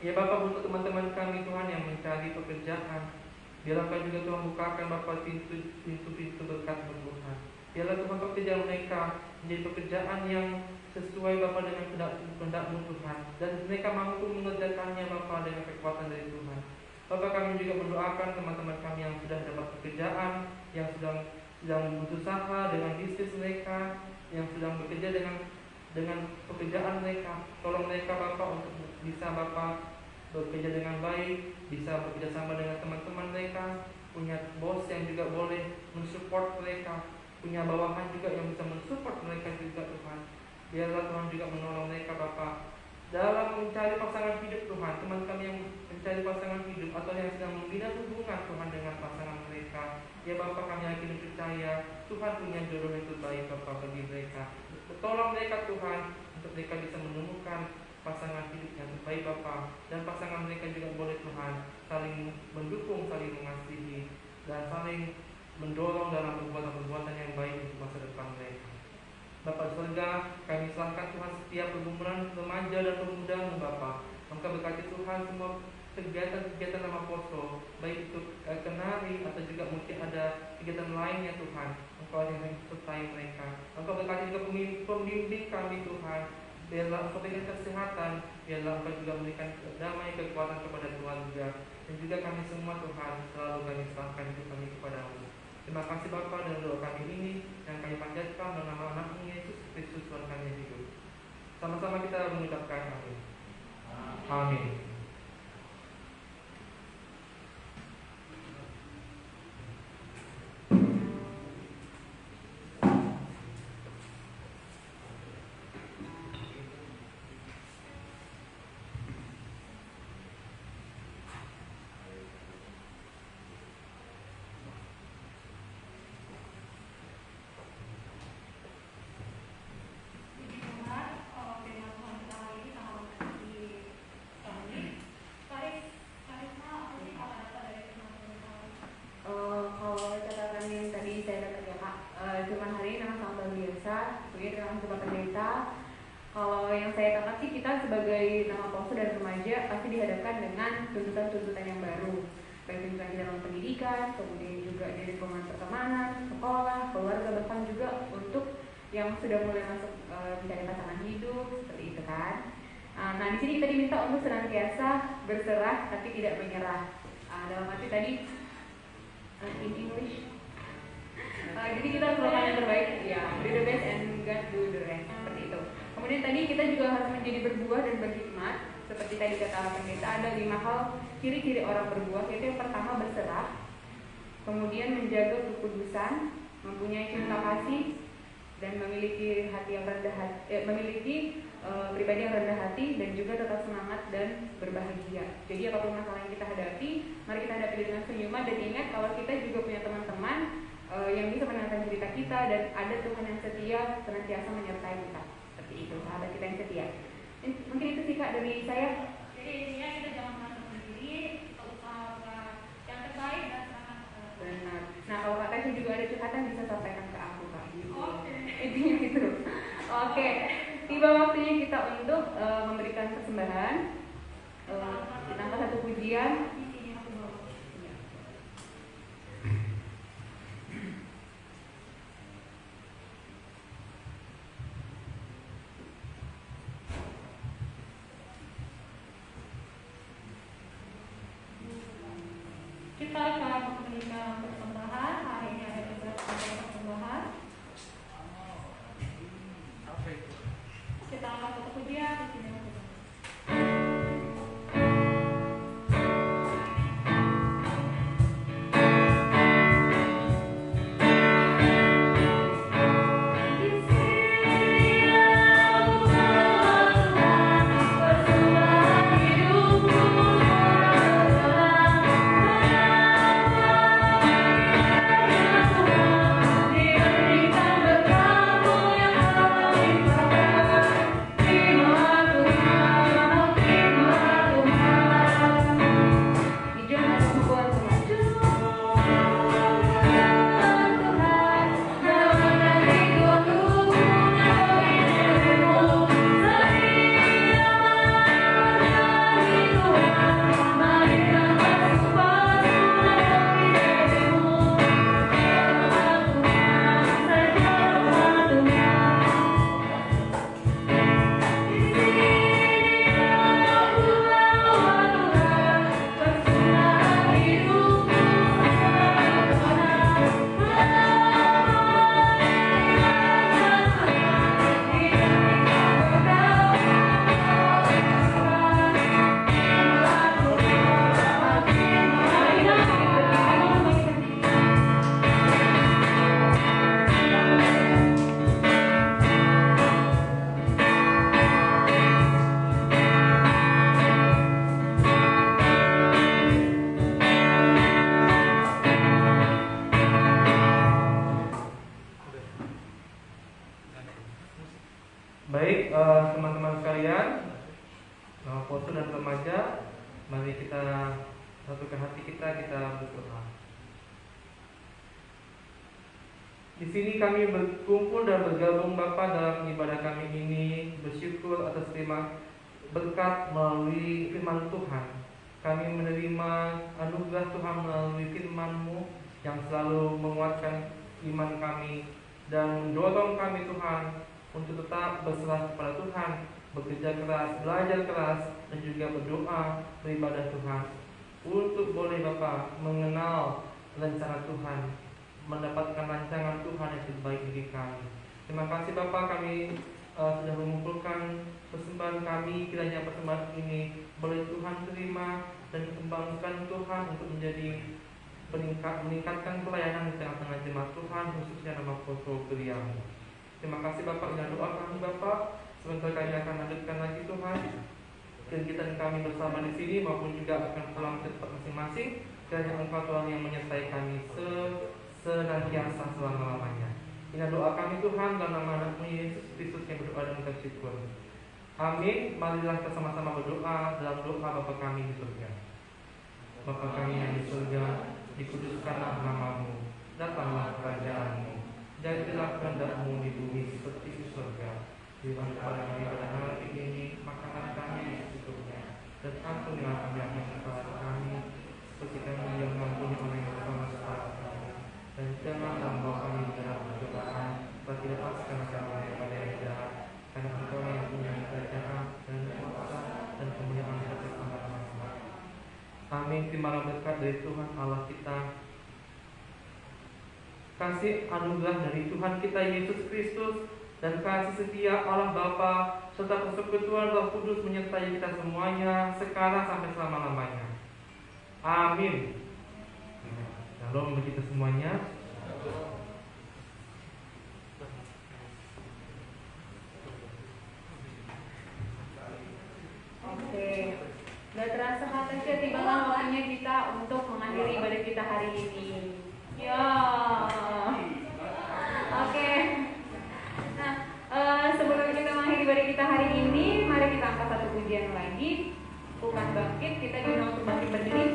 Ya Bapak, untuk teman-teman kami Tuhan yang mencari pekerjaan, biarlah Kau juga Tuhan bukakan Bapak pintu-pintu berkat Tuhan. Biarlah Tuhan pekerjaan mereka menjadi pekerjaan yang sesuai Bapak dengan kehendak-Mu Tuhan, dan mereka mampu mengerjakannya Bapak dengan kekuatan dari Tuhan. Bapak, kami juga mendoakan teman-teman kami yang sudah dapat pekerjaan, yang sedang berusaha dengan bisnis mereka, yang sedang bekerja dengan pekerjaan mereka. Tolong mereka Bapak untuk bisa Bapak bekerja dengan baik, bisa bekerja sama dengan teman-teman mereka, punya bos yang juga boleh mensupport mereka, punya bawahan juga yang bisa mensupport mereka juga Tuhan. Biarlah Tuhan juga menolong mereka Bapak dalam mencari pasangan hidup Tuhan. Teman kami yang mencari pasangan hidup atau yang sedang membina hubungan Tuhan dengan pasangan mereka, ya Bapak, kami yakin dan percaya Tuhan punya jodoh yang terbaik Bapak bagi mereka. Tolong mereka Tuhan untuk mereka bisa menemukan pasangan hidup yang terbaik Bapak, dan pasangan mereka juga boleh Tuhan saling mendukung, saling mengasihi, dan saling mendorong dalam perbuatan-perbuatan yang baik untuk masa depan mereka. Bapak surga, kami serahkan Tuhan setiap pergumulan remaja dan pemuda-Mu Bapak. Maka berkati Tuhan semua kegiatan-kegiatan nama poso, baik itu kenari atau juga mungkin ada kegiatan lainnya Tuhan. Engkau yang sertai mereka. Engkau berkati juga pembimbing kami Tuhan. Biarlah Engkau berikan kesehatan, biarlah Engkau juga memberikan damai, kekuatan kepada keluarga, dan juga kami semua Tuhan, selalu kami serahkan hidup kami kepada-Mu. Terima kasih Bapa, dan doa kami ini yang kami panjatkan dalam nama anak-Mu Yesus Kristus Tuhan kami yang hidup. Sama-sama kita mengucapkan amin. Amin. Kalau catatan yang tadi saya dapat ya Kak, firman hari ini memang sangat luar biasa. Begitu dengan Bapak Pendeta. Kalau yang saya tangkap sih, kita sebagai nama poso dan remaja pasti dihadapkan dengan tuntutan-tuntutan yang baru, baik tuntutan di dalam pendidikan, kemudian juga dari lingkungan pertemanan, sekolah, keluarga, bahkan juga untuk yang sudah mulai masuk mencari pasangan hidup seperti itu kan. Nah di sini kita diminta untuk senantiasa berserah tapi tidak menyerah. Dalam arti tadi in English. Jadi kita harus melakukan yang terbaik, ya, do the best and God do the rest, seperti itu. Kemudian tadi kita juga harus menjadi berbuah dan berhikmat, seperti tadi kata pendeta, ada 5 hal ciri-ciri orang berbuah, yaitu yang pertama berserah, kemudian menjaga kekudusan, mempunyai cinta kasih, dan memiliki hati yang rendah hati, memiliki pribadi yang rendah hati, dan juga tetap semangat dan berbahagia. Jadi apapun masalah yang kita hadapi, mari kita hadapi dengan senyuman, dan ingat kalau kita juga punya teman-teman yang bisa mendengarkan cerita kita, dan ada Tuhan yang setia senantiasa menyertai kita. Seperti itu, sahabat kita yang setia. Mungkin itu sih Kak dari saya. Jadi intinya kita jangan merasa sendiri, kita usahakan yang terbaik dan serahkan kepada Tuhan. Benar. Nah kalau Kak Tasya juga ada curhatan bisa sampaikan ke aku Kak. Oke. Intinya gitu. Oke. Tiba waktunya kita untuk memberikan persembahan. Ditambah satu pujian. Di sini aku bawa. Kita akan memberikan persembahan. Hari ini ada beberapa persembahan. Kita akan satu pujian di sini. Terima apostol dan remaja, mari kita satukan hati kita berdoa. Di sini kami berkumpul dan bergabung Bapa dalam ibadah kami ini, bersyukur atas terima berkat melalui firman Tuhan. Kami menerima anugerah Tuhan melalui firman-Mu yang selalu menguatkan iman kami dan mendorong kami Tuhan untuk tetap berserah kepada Tuhan, bekerja keras, belajar keras, dan juga berdoa, beribadah Tuhan, untuk boleh Bapa mengenal rencana Tuhan, mendapatkan rancangan Tuhan yang terbaik bagi kami. Terima kasih Bapa, kami sudah mengumpulkan persembahan kami, kiranya persembahan ini boleh Tuhan terima dan kembangkan Tuhan untuk menjadi meningkatkan pelayanan di tengah-tengah jemaat Tuhan, khususnya nama Poso Kriamu. Terima kasih Bapak, dan doa kami Bapak. Sebentar kami akan lanjutkan lagi Tuhan kegiatan kami bersama di sini maupun juga akan pulang ke tempat masing-masing. Kiranya Engkau Tuhan yang menyertai kami senantiasa selama-lamanya. Ini doa kami Tuhan dalam nama Anak-Mu Yesus Kristus yang berdoa dan mengucap syukur. Amin. Marilah kita sama-sama berdoa dalam doa Bapa kami di surga. Bapa kami yang di surga, dikuduskanlah nama-Mu, datanglah kerajaan-Mu, jadilah kehendak-Mu di bumi seperti di surga. Berilah kepada kami pada hari ini makanan kami yang secukupnya, dan ampunilah kami akan kesalahan kami, seperti kami yang mengampuni orang yang bersalah salah kami. Dan janganlah membawa kami ke dalam pencobaan, tetapi lepaskan kami daripada yang jahat, karena Engkau yang punya kerajaan dan kuasa dan kemuliaan sampai selama-lamanya. Amin. Terimalah berkat dari Tuhan Allah kita, kasih anugerah dari Tuhan kita Yesus Kristus, dan kasih setia Allah Bapa serta persekutuan Roh Kudus menyertai kita semuanya sekarang sampai selama-lamanya. Amin. Shalom bagi kita semuanya. Oke, udah terasa katanya tibalah waktunya kita untuk mengakhiri ibadah kita hari ini. Ya, oke. Nah, sebelum kita mengakhiri ibadah kita hari ini, mari kita angkat satu pujian lagi. Bukan bangkit, kita diundang untuk bangkit berdiri.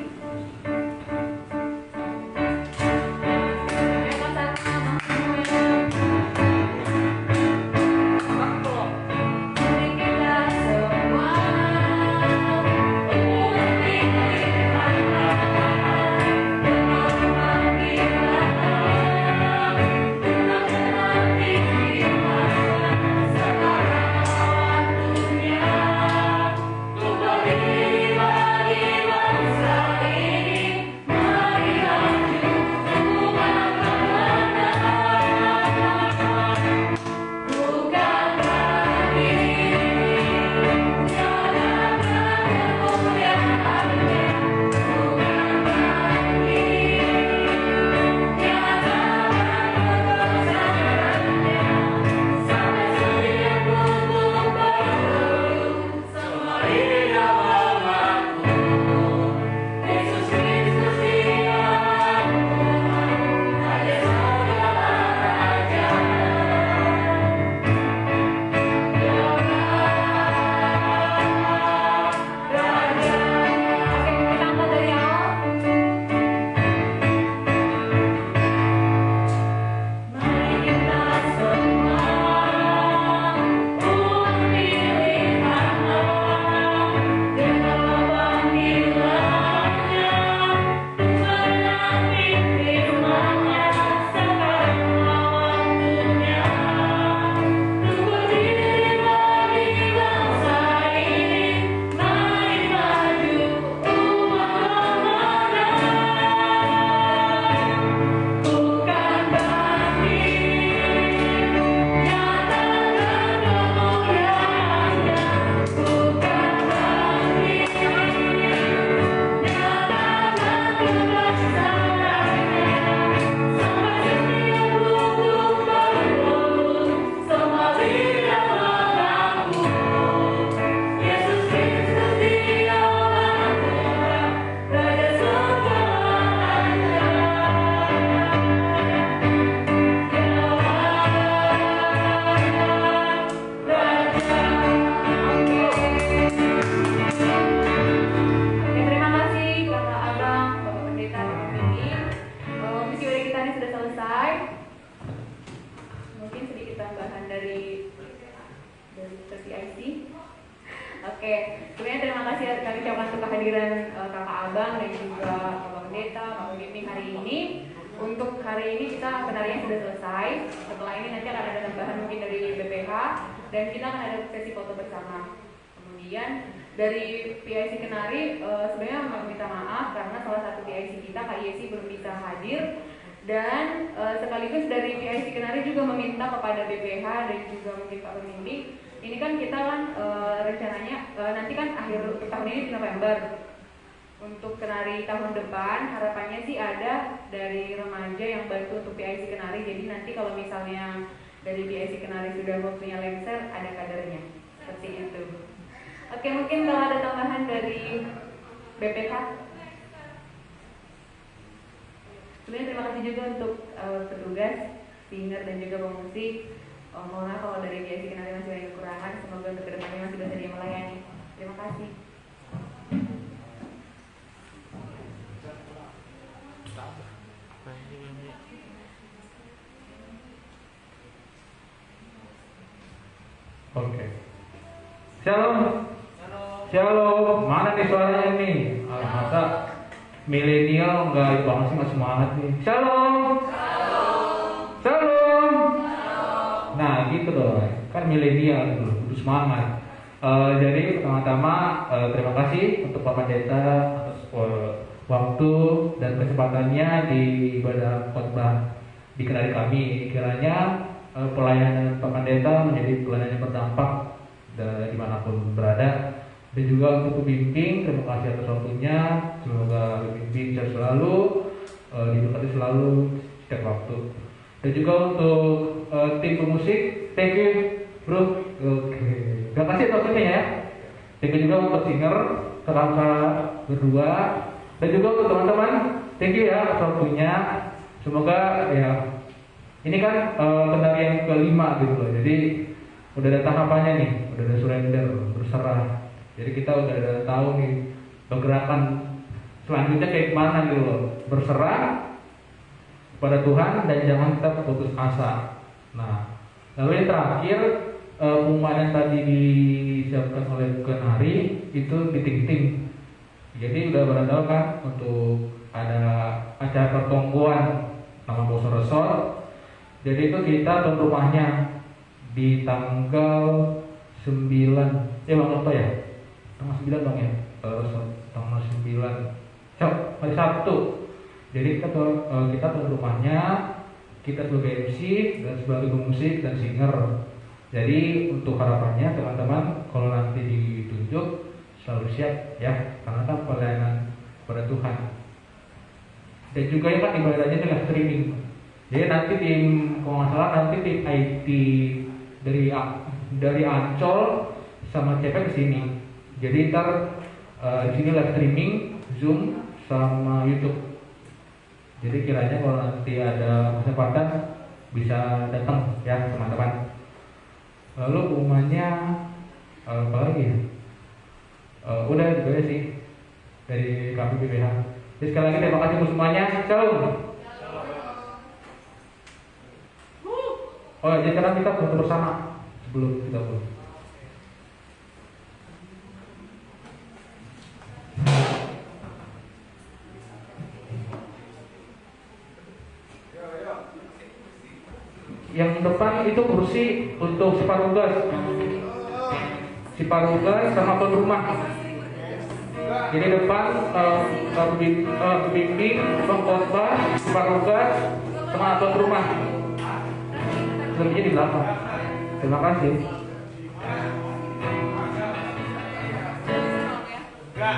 Viva, viva. kami ucapkan untuk kehadiran kakak abang dan juga bapak pendeta, bapak pembimbing hari ini. Untuk hari ini kita penarian sudah selesai. Setelah ini nanti akan ada tambahan mungkin dari BPH dan kita akan ada sesi foto bersama. Kemudian dari PIC Kenari sebenarnya meminta maaf karena salah satu PIC kita Kak Yesi belum bisa hadir dan sekaligus dari PIC Kenari juga meminta kepada BPH dan juga mungkin Pak Pembimbing. Ini kan kita kan rencananya nanti kan akhir tahun ini di November. Untuk Kenari tahun depan harapannya sih ada dari remaja yang bantu untuk PIC Kenari. Jadi nanti kalau misalnya dari PIC Kenari sudah waktunya lengser ada kadernya seperti itu. Oke, mungkin kalau ada tambahan dari BPK. Sebenarnya terima kasih juga untuk petugas, singer dan juga pengungsi. Mohon maaf kalau dari PIC Kenari masih ada kekurangan. Semoga untuk kedepannya masih bisa dia melayani. Terima kasih. Oke. Shalom. Shalom. Mana nih suaranya nih? Masa milenial nggak banget sih, masih semangat nih. Shalom. Shalom. Nah gitu dong. Kan milenial gitu, kudu semangat. Jadi pertama-tama terima kasih untuk Pak Pendeta atas waktu dan kesempatannya di ibadah khotbah di Kenari kami. Kiranya pelayanan Pak Pendeta menjadi pelayanan yang berdampak dimanapun berada. Dan juga untuk pembimbing, terima kasih atas waktunya. Semoga pembimbing sehat selalu, diberkati selalu setiap waktu. Dan juga untuk tim pemusik, thank you bro. Oke. Terima kasih atas waktunya ya. Thank you juga untuk singer, kakak berdua. Dan juga untuk teman-teman, thank you ya atas waktunya. Semoga ya ini kan Kenari yang kelima gitu loh. Jadi udah ada tahapannya nih, udah ada surrender, berserah. Jadi kita udah ada tahu nih pergerakan selanjutnya kayak gimana gitu loh. Berserah pada Tuhan dan jangan kita putus asa. Nah, lalu yang terakhir pengumuman yang tadi disiapkan oleh Kenari itu di Ting-Ting. Jadi udah berandal kan untuk ada acara pertongguan nama Boso Resort. Jadi itu kita tuan rumahnya di tanggal 9 Bang Okto ya? Tanggal 9 Bang ya? Tanggal 9 hari Sabtu. Jadi kita tuan rumahnya, kita sebagai MC dan sebagai pemusik dan singer. Jadi untuk harapannya teman-teman kalau nanti ditunjuk selalu siap ya, karena kan pelayanan pada Tuhan. Dan juga ya kan ibadahnya dengan streaming. Jadi nanti tim, kalau nggak salah nanti tim IT dari Ancol sama CP ke sini. Jadi ntar di sini live streaming, Zoom sama YouTube. Jadi kiranya kalau nanti ada kesempatan bisa datang ya teman-teman. Lalu pengumumannya apa lagi ya? Udah juga ya sih dari kami BPH. Jadi sekali lagi terima kasih untuk semuanya. Shalom. Oh, jadi sekarang kita foto bersama sebelum kita mulai. Yang depan itu kursi untuk Siparugas sama tuan rumah. Jadi depan pembimbing, pengkhotbah, Siparugas sama tuan rumah. Lebihnya di belakang. Terima kasih. Enggak.